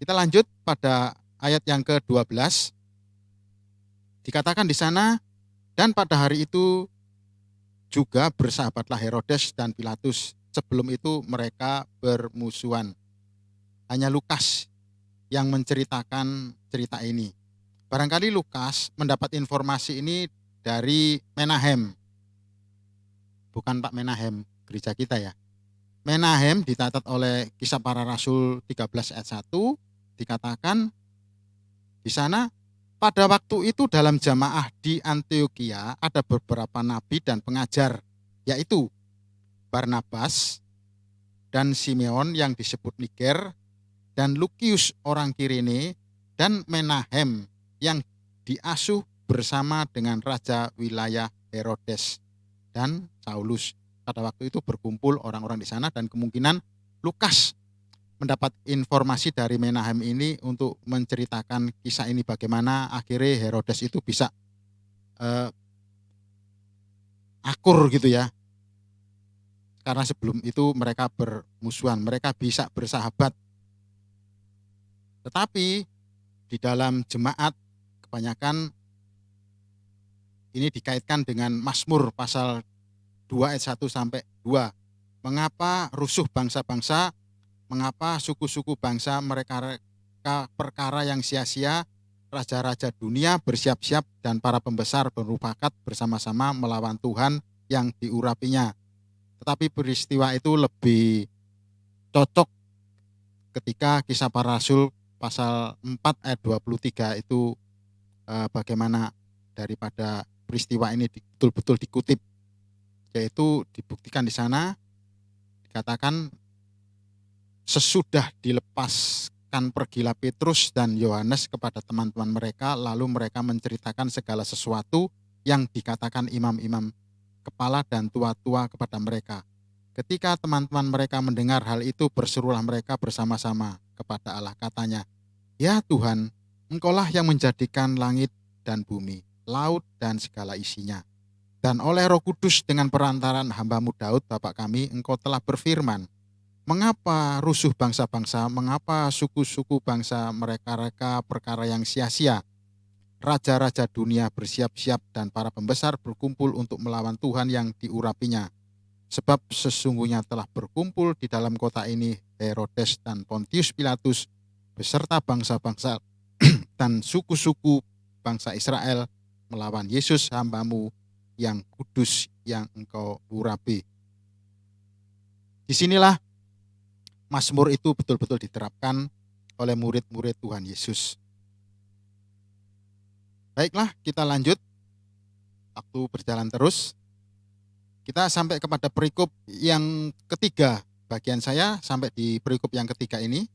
Kita lanjut pada ayat yang ke-12. Dikatakan di sana, dan pada hari itu juga bersahabatlah Herodes dan Pilatus. Sebelum itu mereka bermusuhan. Hanya Lukas yang menceritakan cerita ini. Barangkali Lukas mendapat informasi ini dari Menahem. Bukan Pak Menahem, gereja kita ya. Menahem dicatat oleh Kisah Para Rasul 13 ayat 1, dikatakan di sana, pada waktu itu dalam jamaah di Antioquia ada beberapa nabi dan pengajar, yaitu Barnabas dan Simeon yang disebut Niger, dan Lukius orang Kirene, dan Menahem yang diasuh bersama dengan raja wilayah Herodes dan Saulus. Pada waktu itu berkumpul orang-orang di sana, dan kemungkinan Lukas mendapat informasi dari Menahem ini untuk menceritakan kisah ini, bagaimana akhirnya Herodes itu bisa akur gitu ya. Karena sebelum itu mereka bermusuhan, mereka bisa bersahabat. Tetapi di dalam jemaat kebanyakan ini dikaitkan dengan Mazmur pasal 2 ayat 1 sampai 2. Mengapa rusuh bangsa-bangsa, mengapa suku-suku bangsa mereka perkara yang sia-sia, raja-raja dunia bersiap-siap dan para pembesar bermufakat bersama-sama melawan Tuhan yang diurapinya. Tetapi peristiwa itu lebih cocok ketika Kisah Para Rasul pasal 4 ayat 23 itu bagaimana daripada peristiwa ini betul-betul dikutip, yaitu dibuktikan di sana, dikatakan sesudah dilepaskan pergilah Petrus dan Yohanes kepada teman-teman mereka, lalu mereka menceritakan segala sesuatu yang dikatakan imam-imam kepala dan tua-tua kepada mereka. Ketika teman-teman mereka mendengar hal itu, berserulah mereka bersama-sama kepada Allah, katanya, ya Tuhan, Engkaulah yang menjadikan langit dan bumi, laut dan segala isinya. Dan oleh Roh Kudus dengan perantaran hamba-Mu Daud, Bapak kami, Engkau telah berfirman, mengapa rusuh bangsa-bangsa, mengapa suku-suku bangsa mereka-reka perkara yang sia-sia? Raja-raja dunia bersiap-siap dan para pembesar berkumpul untuk melawan Tuhan yang diurapinya. Sebab sesungguhnya telah berkumpul di dalam kota ini Herodes dan Pontius Pilatus beserta bangsa-bangsa dan suku-suku bangsa Israel melawan Yesus hamba-Mu yang kudus yang Engkau urapi. Disinilah Mazmur itu betul-betul diterapkan oleh murid-murid Tuhan Yesus. Baiklah, kita lanjut. Waktu berjalan terus. Kita sampai kepada perikop yang ketiga. Bagian saya sampai di perikop yang ketiga ini.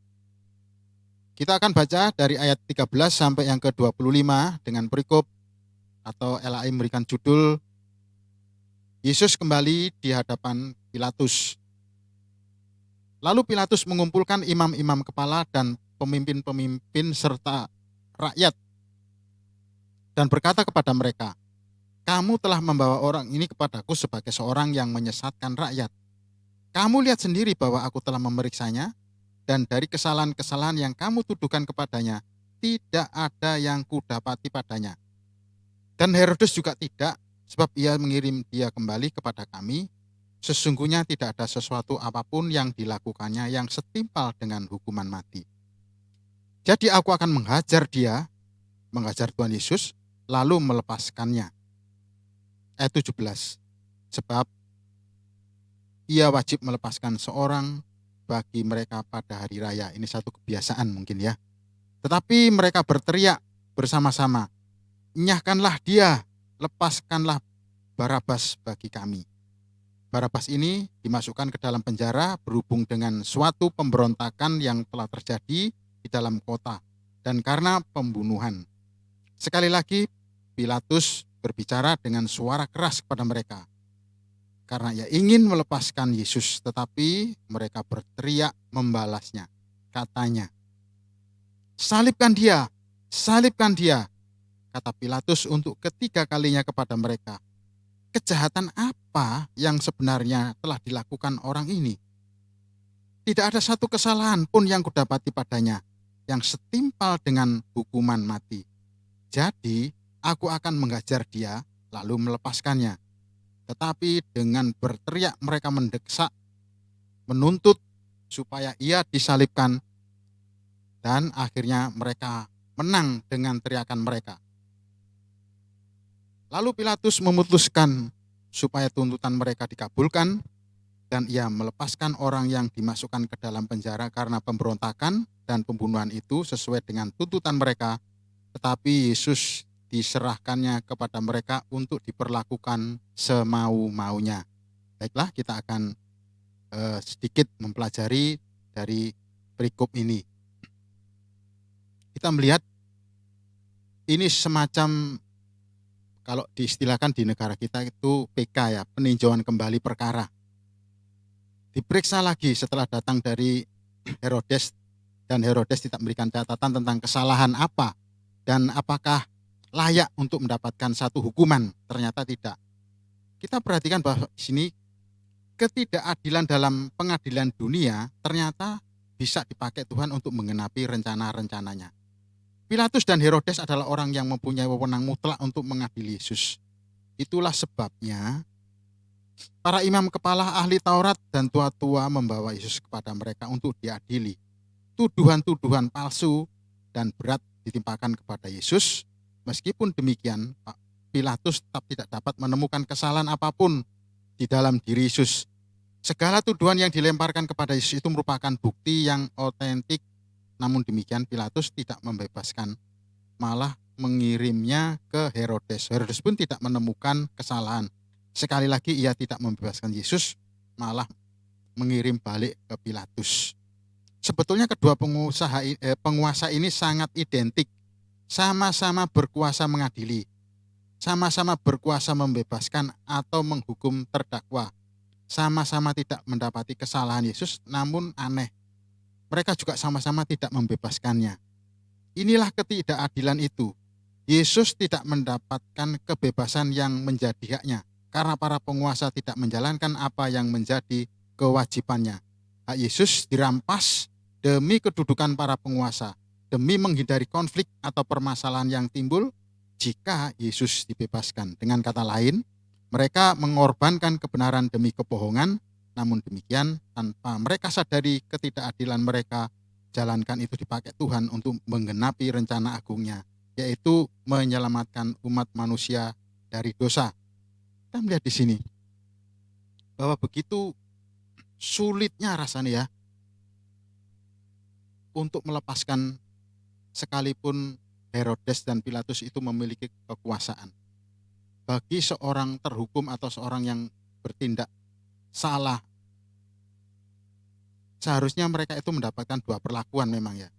Kita akan baca dari ayat 13 sampai yang ke-25 dengan perikop atau LAI memberikan judul Yesus kembali di hadapan Pilatus. Lalu Pilatus mengumpulkan imam-imam kepala dan pemimpin-pemimpin serta rakyat dan berkata kepada mereka, "Kamu telah membawa orang ini kepadaku sebagai seorang yang menyesatkan rakyat. Kamu lihat sendiri bahwa aku telah memeriksanya, dan dari kesalahan-kesalahan yang kamu tuduhkan kepadanya, tidak ada yang kudapati padanya. Dan Herodes juga tidak, sebab ia mengirim dia kembali kepada kami. Sesungguhnya tidak ada sesuatu apapun yang dilakukannya yang setimpal dengan hukuman mati. Jadi aku akan menghajar Tuhan Yesus, lalu melepaskannya." Ayat 17, sebab ia wajib melepaskan seorang bagi mereka pada hari raya. Ini satu kebiasaan mungkin ya. Tetapi mereka berteriak bersama-sama, "Nyahkanlah dia, lepaskanlah Barabas bagi kami." Barabas ini dimasukkan ke dalam penjara berhubung dengan suatu pemberontakan yang telah terjadi di dalam kota dan karena pembunuhan. Sekali lagi Pilatus berbicara dengan suara keras kepada mereka karena ia ingin melepaskan Yesus, tetapi mereka berteriak membalasnya. Katanya, salibkan dia, kata Pilatus untuk ketiga kalinya kepada mereka. Kejahatan apa yang sebenarnya telah dilakukan orang ini? Tidak ada satu kesalahan pun yang kudapati padanya, yang setimpal dengan hukuman mati. Jadi, aku akan menghajar dia, lalu melepaskannya. Tetapi dengan berteriak mereka mendesak, menuntut supaya ia disalibkan, dan akhirnya mereka menang dengan teriakan mereka. Lalu Pilatus memutuskan supaya tuntutan mereka dikabulkan, dan ia melepaskan orang yang dimasukkan ke dalam penjara karena pemberontakan dan pembunuhan itu sesuai dengan tuntutan mereka, tetapi Yesus diserahkannya kepada mereka untuk diperlakukan semau-maunya. Baiklah, kita akan sedikit mempelajari dari perikop ini. Kita melihat ini semacam, kalau diistilahkan di negara kita itu PK ya, peninjauan kembali perkara. Diperiksa lagi setelah datang dari Herodes, dan Herodes tidak memberikan catatan tentang kesalahan apa dan apakah layak untuk mendapatkan satu hukuman. Ternyata tidak. Kita perhatikan bahwa di sini ketidakadilan dalam pengadilan dunia ternyata bisa dipakai Tuhan untuk menggenapi rencana-rencananya. Pilatus dan Herodes adalah orang yang mempunyai wewenang mutlak untuk mengadili Yesus. Itulah sebabnya para imam kepala ahli Taurat dan tua-tua membawa Yesus kepada mereka untuk diadili. Tuduhan-tuduhan palsu dan berat ditimpakan kepada Yesus. Meskipun demikian, Pilatus tetap tidak dapat menemukan kesalahan apapun di dalam diri Yesus. Segala tuduhan yang dilemparkan kepada Yesus itu merupakan bukti yang otentik. Namun demikian Pilatus tidak membebaskan, malah mengirimnya ke Herodes. Herodes pun tidak menemukan kesalahan. Sekali lagi ia tidak membebaskan Yesus, malah mengirim balik ke Pilatus. Sebetulnya kedua penguasa ini sangat identik. Sama-sama berkuasa mengadili, sama-sama berkuasa membebaskan atau menghukum terdakwa. Sama-sama tidak mendapati kesalahan Yesus, namun aneh, mereka juga sama-sama tidak membebaskannya. Inilah ketidakadilan itu. Yesus tidak mendapatkan kebebasan yang menjadi haknya, karena para penguasa tidak menjalankan apa yang menjadi kewajibannya. Hak Yesus dirampas demi kedudukan para penguasa, demi menghindari konflik atau permasalahan yang timbul jika Yesus dibebaskan. Dengan kata lain, mereka mengorbankan kebenaran demi kebohongan, namun demikian tanpa mereka sadari ketidakadilan mereka, jalankan itu dipakai Tuhan untuk menggenapi rencana agungnya, yaitu menyelamatkan umat manusia dari dosa. Kita melihat di sini bahwa begitu sulitnya rasanya ya untuk melepaskan, sekalipun Herodes dan Pilatus itu memiliki kekuasaan. Bagi seorang terhukum atau seorang yang bertindak salah, seharusnya mereka itu mendapatkan dua perlakuan memang ya.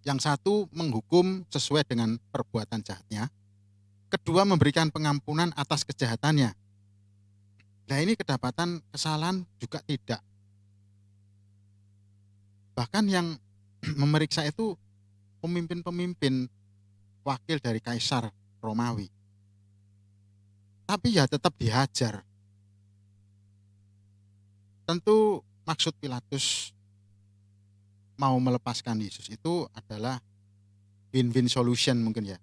Yang satu menghukum sesuai dengan perbuatan jahatnya, kedua memberikan pengampunan atas kejahatannya. Nah ini kedapatan kesalahan juga tidak. Bahkan yang memeriksa itu pemimpin-pemimpin wakil dari Kaisar Romawi. Tapi ya tetap dihajar. Tentu maksud Pilatus mau melepaskan Yesus itu adalah win-win solution mungkin ya.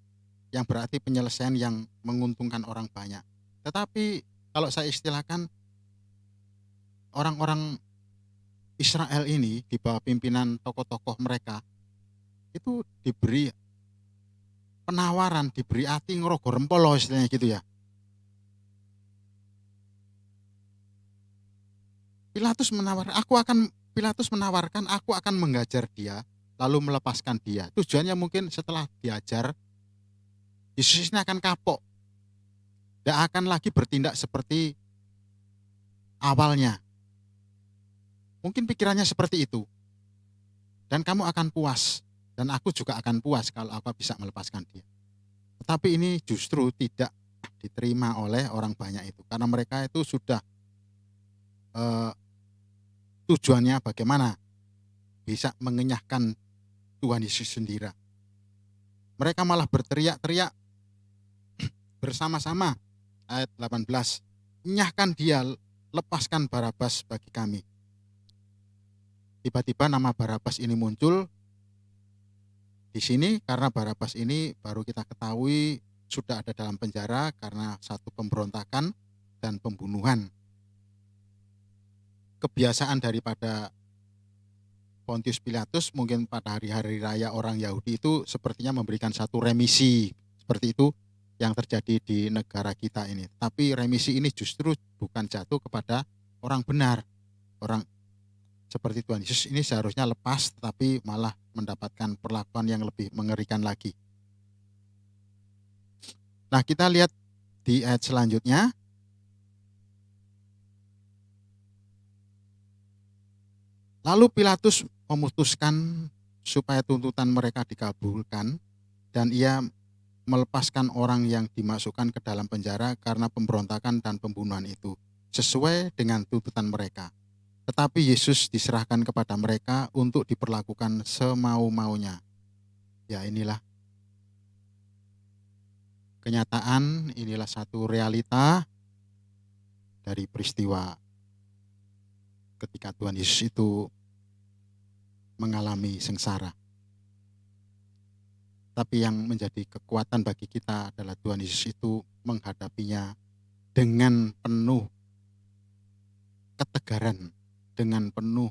Yang berarti penyelesaian yang menguntungkan orang banyak. Tetapi kalau saya istilahkan, orang-orang Israel ini di bawah pimpinan tokoh-tokoh mereka itu diberi penawaran, diberi ati ngerogo rempolo istilahnya gitu ya. Pilatus menawarkan aku akan menghajar dia lalu melepaskan dia. Tujuannya mungkin setelah diajar Yesus ini akan kapok. Tidak akan lagi bertindak seperti awalnya. Mungkin pikirannya seperti itu. Dan kamu akan puas. Dan aku juga akan puas kalau aku bisa melepaskan dia. Tetapi ini justru tidak diterima oleh orang banyak itu. Karena mereka itu sudah tujuannya bagaimana bisa mengenyahkan Tuhan Yesus sendiri. Mereka malah berteriak-teriak bersama-sama. Ayat 18, nyahkan dia, lepaskan Barabas bagi kami. Tiba-tiba nama Barabas ini muncul di sini karena Barabas ini baru kita ketahui sudah ada dalam penjara karena satu pemberontakan dan pembunuhan. Kebiasaan daripada Pontius Pilatus mungkin pada hari-hari raya orang Yahudi itu sepertinya memberikan satu remisi seperti itu yang terjadi di negara kita ini. Tapi remisi ini justru bukan jatuh kepada orang benar. Orang seperti Tuhan Yesus ini seharusnya lepas tetapi malah mendapatkan perlakuan yang lebih mengerikan lagi. Nah kita lihat di ayat selanjutnya. Lalu Pilatus memutuskan supaya tuntutan mereka dikabulkan dan ia melepaskan orang yang dimasukkan ke dalam penjara karena pemberontakan dan pembunuhan itu sesuai dengan tuntutan mereka. Tetapi Yesus diserahkan kepada mereka untuk diperlakukan semau-maunya. Ya inilah kenyataan, inilah satu realita dari peristiwa ketika Tuhan Yesus itu mengalami sengsara. Tapi yang menjadi kekuatan bagi kita adalah Tuhan Yesus itu menghadapinya dengan penuh ketegaran, dengan penuh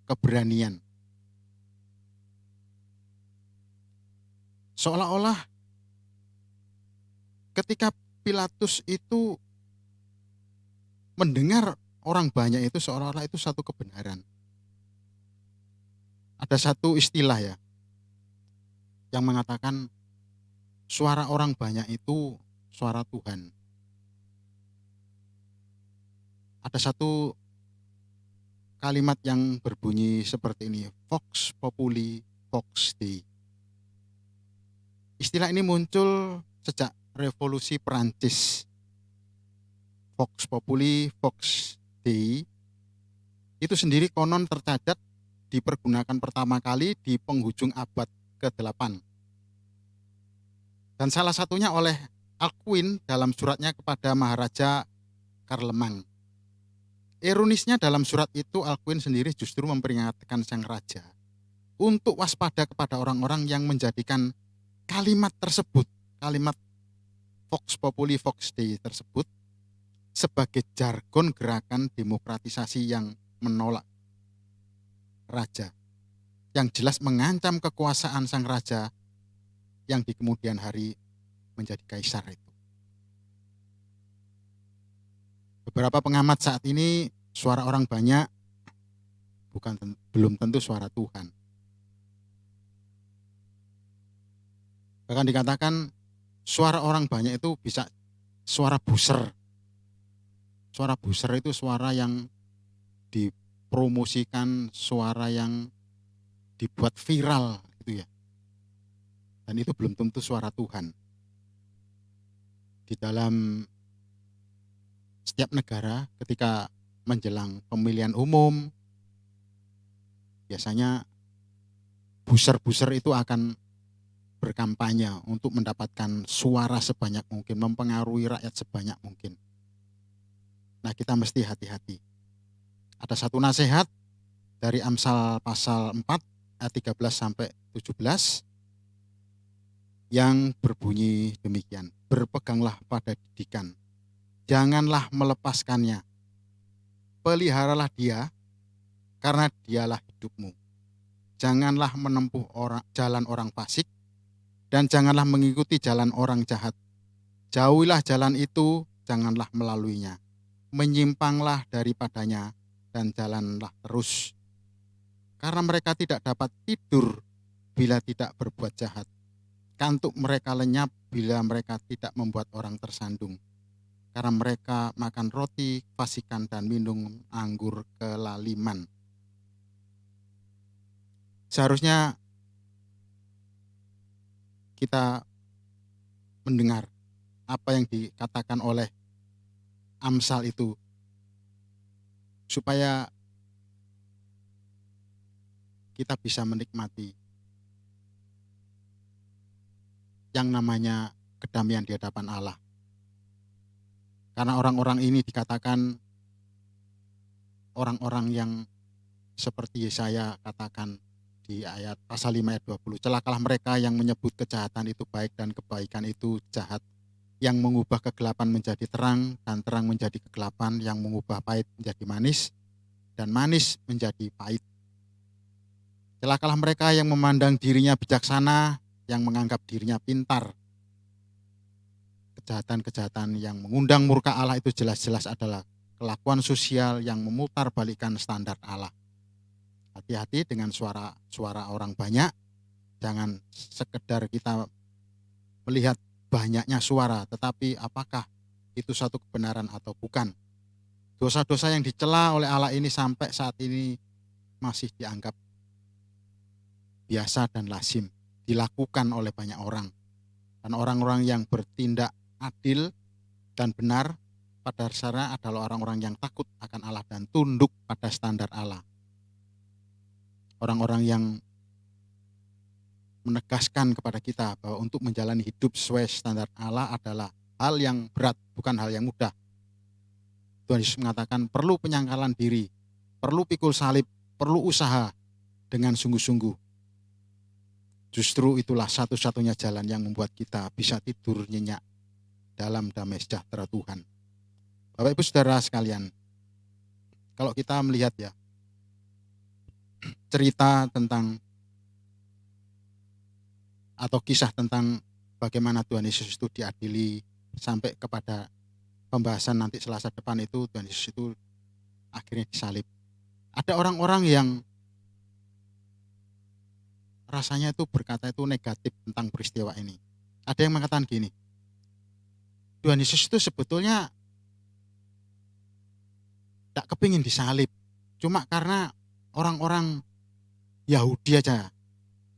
keberanian. Seolah-olah ketika Pilatus itu mendengar orang banyak itu seolah-olah itu satu kebenaran. Ada satu istilah ya yang mengatakan suara orang banyak itu suara Tuhan. Ada satu kalimat yang berbunyi seperti ini, Vox Populi, Vox Dei. Istilah ini muncul sejak revolusi Perancis. Vox Populi, Vox Dei itu sendiri konon tercatat dipergunakan pertama kali di penghujung abad ke-8. Dan salah satunya oleh Alcuin dalam suratnya kepada Maharaja Karlemang. Ironisnya dalam surat itu Alcuin sendiri justru memperingatkan sang raja untuk waspada kepada orang-orang yang menjadikan kalimat tersebut, kalimat Vox Populi Vox Dei tersebut sebagai jargon gerakan demokratisasi yang menolak raja, yang jelas mengancam kekuasaan sang raja yang di kemudian hari menjadi kaisar itu. Beberapa pengamat saat ini suara orang banyak belum tentu suara Tuhan. Bahkan dikatakan suara orang banyak itu bisa suara buser. Suara buser itu suara yang dipromosikan, suara yang dibuat viral gitu ya. Dan itu belum tentu suara Tuhan. Di dalam setiap negara ketika menjelang pemilihan umum, biasanya buser-buser itu akan berkampanye untuk mendapatkan suara sebanyak mungkin, mempengaruhi rakyat sebanyak mungkin. Nah, kita mesti hati-hati. Ada satu nasihat dari Amsal pasal 4 ayat 13 sampai 17 yang berbunyi demikian. Berpeganglah pada didikan, janganlah melepaskannya. Peliharalah dia, karena dialah hidupmu. Janganlah menempuh jalan orang fasik, dan janganlah mengikuti jalan orang jahat. Jauhilah jalan itu, janganlah melaluinya. Menyimpanglah daripadanya, dan jalanlah terus. Karena mereka tidak dapat tidur bila tidak berbuat jahat. Kantuk mereka lenyap bila mereka tidak membuat orang tersandung. Karena mereka makan roti fasikan dan minum anggur kelaliman. Seharusnya kita mendengar apa yang dikatakan oleh Amsal itu, supaya kita bisa menikmati yang namanya kedamaian di hadapan Allah. Karena orang-orang ini dikatakan orang-orang yang seperti Yesaya katakan di ayat pasal 5 ayat 20. Celakalah mereka yang menyebut kejahatan itu baik dan kebaikan itu jahat, yang mengubah kegelapan menjadi terang dan terang menjadi kegelapan, yang mengubah pahit menjadi manis dan manis menjadi pahit. Celakalah mereka yang memandang dirinya bijaksana, yang menganggap dirinya pintar. Kejahatan-kejahatan yang mengundang murka Allah itu jelas-jelas adalah kelakuan sosial yang memutarbalikkan standar Allah. Hati-hati dengan suara orang banyak. Jangan sekedar kita melihat banyaknya suara, tetapi apakah itu satu kebenaran atau bukan. Dosa-dosa yang dicela oleh Allah ini sampai saat ini masih dianggap biasa dan lazim dilakukan oleh banyak orang. Dan orang-orang yang bertindak adil dan benar pada dasarnya adalah orang-orang yang takut akan Allah dan tunduk pada standar Allah. Orang-orang yang menegaskan kepada kita bahwa untuk menjalani hidup sesuai standar Allah adalah hal yang berat, bukan hal yang mudah. Tuhan Yesus mengatakan perlu penyangkalan diri, perlu pikul salib, perlu usaha dengan sungguh-sungguh. Justru itulah satu-satunya jalan yang membuat kita bisa tidur nyenyak dalam damai sejahtera Tuhan. Bapak Ibu Saudara sekalian, kalau kita melihat ya, cerita tentang atau kisah tentang bagaimana Tuhan Yesus itu diadili sampai kepada pembahasan nanti Selasa depan itu, Tuhan Yesus itu akhirnya disalib. Ada orang-orang yang rasanya itu berkata itu negatif tentang peristiwa ini. Ada yang mengatakan gini, Tuhan Yesus itu sebetulnya tidak kepingin disalib, cuma karena orang-orang Yahudi aja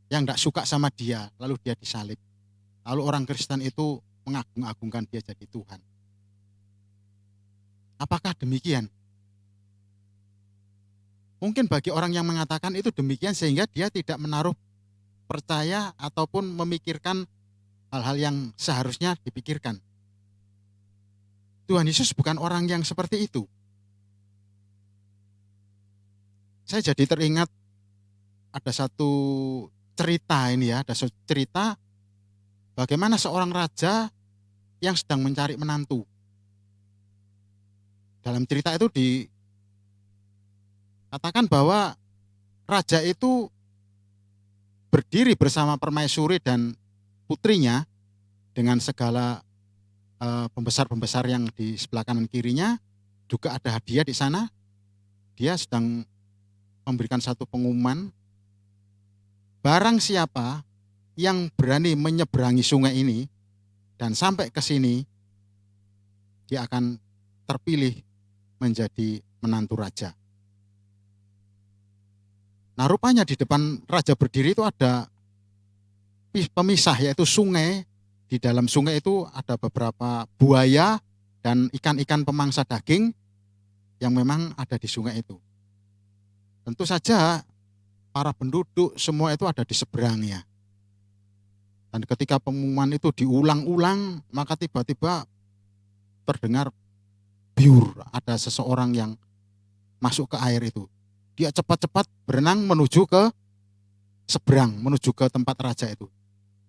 yang tidak suka sama dia, lalu dia disalib. Lalu orang Kristen itu mengagung-agungkan dia jadi Tuhan. Apakah demikian? Mungkin bagi orang yang mengatakan itu demikian sehingga dia tidak menaruh percaya ataupun memikirkan hal-hal yang seharusnya dipikirkan. Tuhan Yesus bukan orang yang seperti itu. Saya jadi teringat ada satu cerita ini ya, ada satu cerita bagaimana seorang raja yang sedang mencari menantu. Dalam cerita itu dikatakan bahwa raja itu berdiri bersama permaisuri dan putrinya dengan segala pembesar-pembesar yang di sebelah kanan kirinya, juga ada hadiah di sana. Dia sedang memberikan satu pengumuman, barang siapa yang berani menyeberangi sungai ini dan sampai ke sini, dia akan terpilih menjadi menantu raja. Nah, rupanya di depan raja berdiri itu ada pemisah, yaitu sungai. Di dalam sungai itu ada beberapa buaya dan ikan-ikan pemangsa daging yang memang ada di sungai itu. Tentu saja para penduduk semua itu ada di seberangnya. Dan ketika pengumuman itu diulang-ulang, maka tiba-tiba terdengar biur, ada seseorang yang masuk ke air itu. Dia cepat-cepat berenang menuju ke seberang, menuju ke tempat raja itu.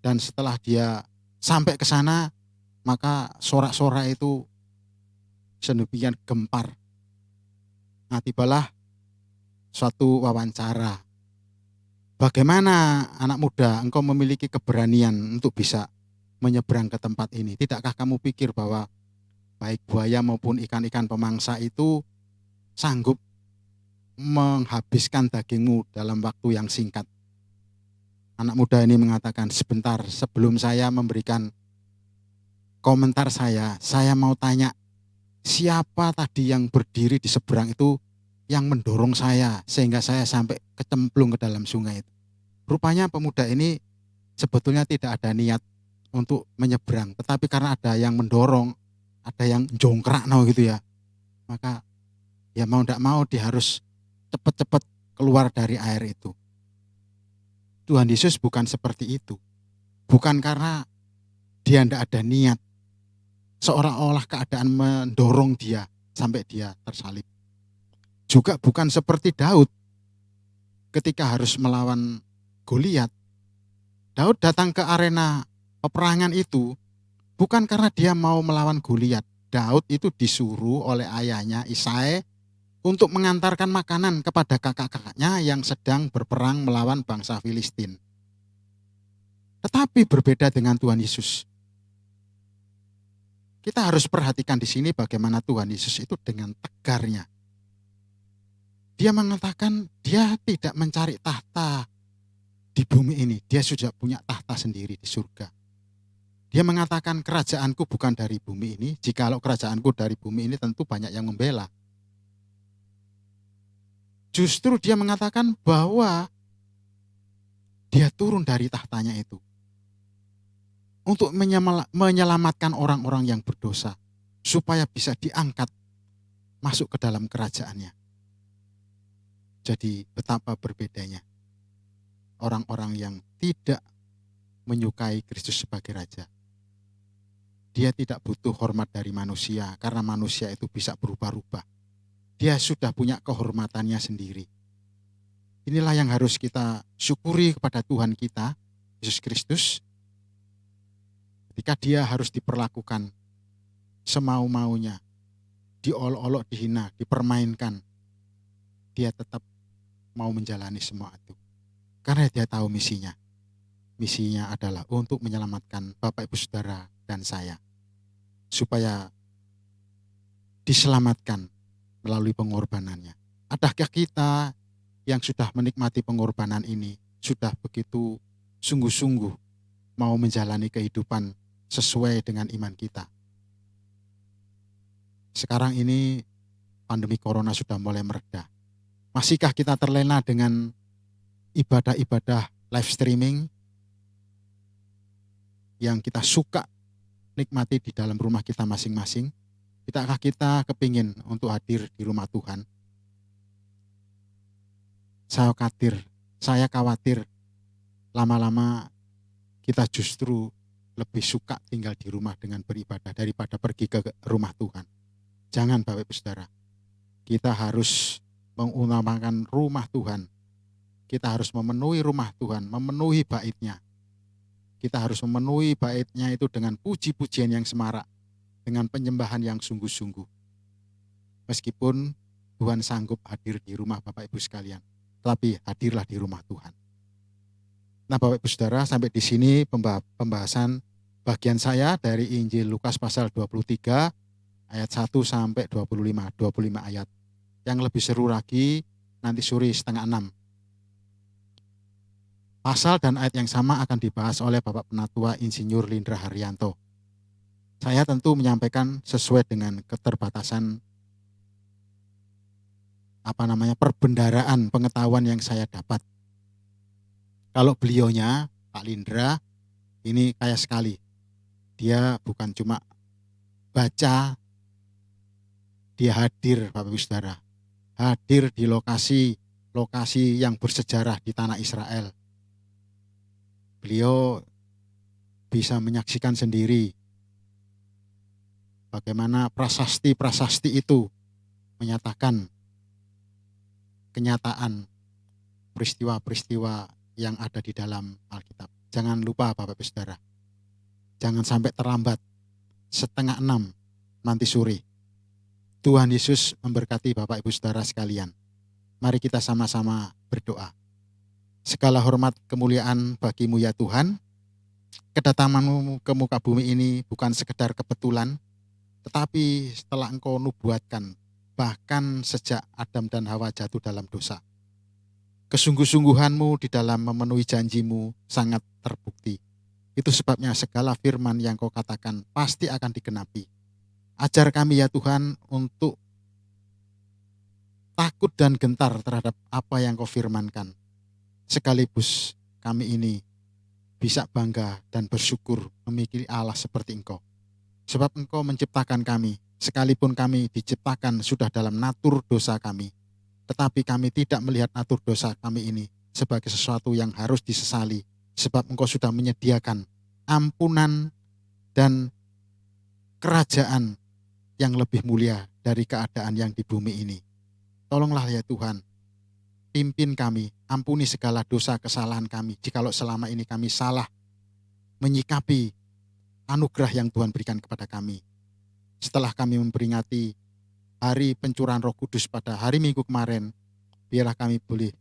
Dan setelah dia sampai ke sana, maka sorak-sorak itu sedemikian gempar. Nah, tibalah suatu wawancara. Bagaimana anak muda, engkau memiliki keberanian untuk bisa menyeberang ke tempat ini? Tidakkah kamu pikir bahwa baik buaya maupun ikan-ikan pemangsa itu sanggup menghabiskan dagingmu dalam waktu yang singkat? Anak muda ini mengatakan, sebentar sebelum saya memberikan komentar saya mau tanya, siapa tadi yang berdiri di seberang itu yang mendorong saya sehingga saya sampai kecemplung ke dalam sungai itu. Rupanya pemuda ini sebetulnya tidak ada niat untuk menyeberang, tetapi karena ada yang mendorong, ada yang jongkrakno gitu ya, maka ya mau tidak mau dia harus cepat-cepat keluar dari air itu. Tuhan Yesus bukan seperti itu. Bukan karena dia tidak ada niat, seolah-olah keadaan mendorong dia sampai dia tersalib. Juga bukan seperti Daud ketika harus melawan Goliat. Daud datang ke arena peperangan itu bukan karena dia mau melawan Goliat. Daud itu disuruh oleh ayahnya Isai untuk mengantarkan makanan kepada kakak-kakaknya yang sedang berperang melawan bangsa Filistin. Tetapi berbeda dengan Tuhan Yesus. Kita harus perhatikan di sini bagaimana Tuhan Yesus itu dengan tegarnya. Dia mengatakan dia tidak mencari tahta di bumi ini. Dia sudah punya tahta sendiri di surga. Dia mengatakan kerajaanku bukan dari bumi ini. Jikalau kerajaanku dari bumi ini tentu banyak yang membela. Justru dia mengatakan bahwa dia turun dari tahtanya itu untuk menyelamatkan orang-orang yang berdosa supaya bisa diangkat masuk ke dalam kerajaannya. Jadi betapa berbedanya orang-orang yang tidak menyukai Kristus sebagai Raja. Dia tidak butuh hormat dari manusia karena manusia itu bisa berubah-ubah. Dia sudah punya kehormatannya sendiri. Inilah yang harus kita syukuri kepada Tuhan kita, Yesus Kristus. Ketika dia harus diperlakukan semau-maunya, diolok-olok, dihina, dipermainkan, dia tetap mau menjalani semua itu. Karena dia tahu misinya. Misinya adalah untuk menyelamatkan Bapak Ibu Saudara dan saya. Supaya diselamatkan melalui pengorbanannya. Adakah kita yang sudah menikmati pengorbanan ini sudah begitu sungguh-sungguh mau menjalani kehidupan sesuai dengan iman kita? Sekarang ini pandemi corona sudah mulai mereda. Masihkah kita terlena dengan ibadah-ibadah live streaming yang kita suka nikmati di dalam rumah kita masing-masing? Tidakkah kita kepingin untuk hadir di rumah Tuhan? Saya khawatir lama-lama kita justru lebih suka tinggal di rumah dengan beribadah daripada pergi ke rumah Tuhan. Jangan Bapak Ibu Saudara. Kita harus mengutamakan rumah Tuhan. Kita harus memenuhi rumah Tuhan, memenuhi bait-Nya. Kita harus memenuhi bait-Nya itu dengan puji-pujian yang semarak, dengan penyembahan yang sungguh-sungguh. Meskipun Tuhan sanggup hadir di rumah Bapak Ibu sekalian, tapi hadirlah di rumah Tuhan. Nah Bapak Ibu Saudara, sampai di sini pembahasan bagian saya dari Injil Lukas pasal 23 ayat 1 sampai 25 ayat. Yang lebih seru lagi nanti sore 5:30. Pasal dan ayat yang sama akan dibahas oleh Bapak Penatua Insinyur Lindra Haryanto. Saya tentu menyampaikan sesuai dengan keterbatasan perbendaraan pengetahuan yang saya dapat. Kalau beliaunya, Pak Lindra, ini kaya sekali. Dia bukan cuma baca, dia hadir, Bapak Ibu Saudara. Hadir di lokasi yang bersejarah di tanah Israel. Beliau bisa menyaksikan sendiri bagaimana prasasti-prasasti itu menyatakan kenyataan peristiwa-peristiwa yang ada di dalam Alkitab. Jangan lupa Bapak Ibu Saudara, jangan sampai terlambat 5:30 nanti sore. Tuhan Yesus memberkati Bapak Ibu Saudara sekalian. Mari kita sama-sama berdoa. Segala hormat kemuliaan bagimu ya Tuhan. Kedatanganmu ke muka bumi ini bukan sekedar kebetulan, tetapi setelah Engkau nubuatkan, bahkan sejak Adam dan Hawa jatuh dalam dosa. Kesungguh-sungguhanmu di dalam memenuhi janjimu sangat terbukti. Itu sebabnya segala firman yang Kau katakan pasti akan digenapi. Ajar kami ya Tuhan untuk takut dan gentar terhadap apa yang Kau firmankan. Sekaligus kami ini bisa bangga dan bersyukur memiliki Allah seperti Engkau. Sebab Engkau menciptakan kami, sekalipun kami diciptakan sudah dalam natur dosa kami. Tetapi kami tidak melihat natur dosa kami ini sebagai sesuatu yang harus disesali. Sebab Engkau sudah menyediakan ampunan dan kerajaan yang lebih mulia dari keadaan yang di bumi ini. Tolonglah ya Tuhan, pimpin kami, ampuni segala dosa kesalahan kami. Jikalau selama ini kami salah menyikapi anugerah yang Tuhan berikan kepada kami. Setelah kami memperingati hari pencurahan Roh Kudus pada hari Minggu kemarin, biarlah kami boleh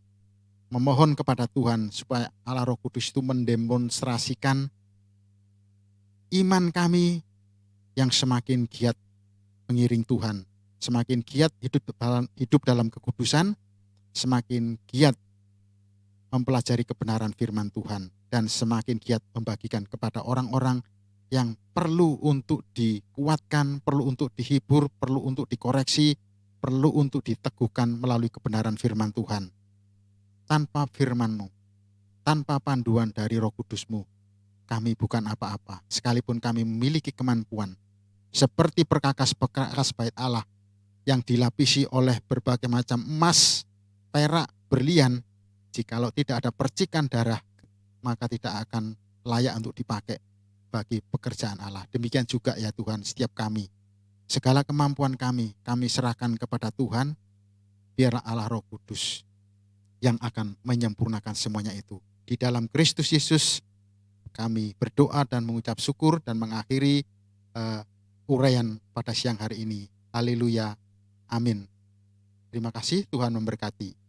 memohon kepada Tuhan supaya Allah Roh Kudus itu mendemonstrasikan iman kami yang semakin giat mengiring Tuhan, semakin giat hidup dalam kekudusan, semakin giat mempelajari kebenaran firman Tuhan, dan semakin giat membagikan kepada orang-orang yang perlu untuk dikuatkan, perlu untuk dihibur, perlu untuk dikoreksi, perlu untuk diteguhkan melalui kebenaran firman Tuhan. Tanpa firman-Mu, tanpa panduan dari Roh Kudus-Mu, kami bukan apa-apa. Sekalipun kami memiliki kemampuan seperti perkakas-perkakas bait Allah yang dilapisi oleh berbagai macam emas, perak, berlian, jikalau tidak ada percikan darah, maka tidak akan layak untuk dipakai bagi pekerjaan Allah. Demikian juga ya Tuhan, setiap kami, segala kemampuan kami serahkan kepada Tuhan, biarlah Allah Roh Kudus yang akan menyempurnakan semuanya itu. Di dalam Kristus Yesus kami berdoa dan mengucap syukur dan mengakhiri uraian pada siang hari ini. Haleluya. Amin. Terima kasih, Tuhan memberkati.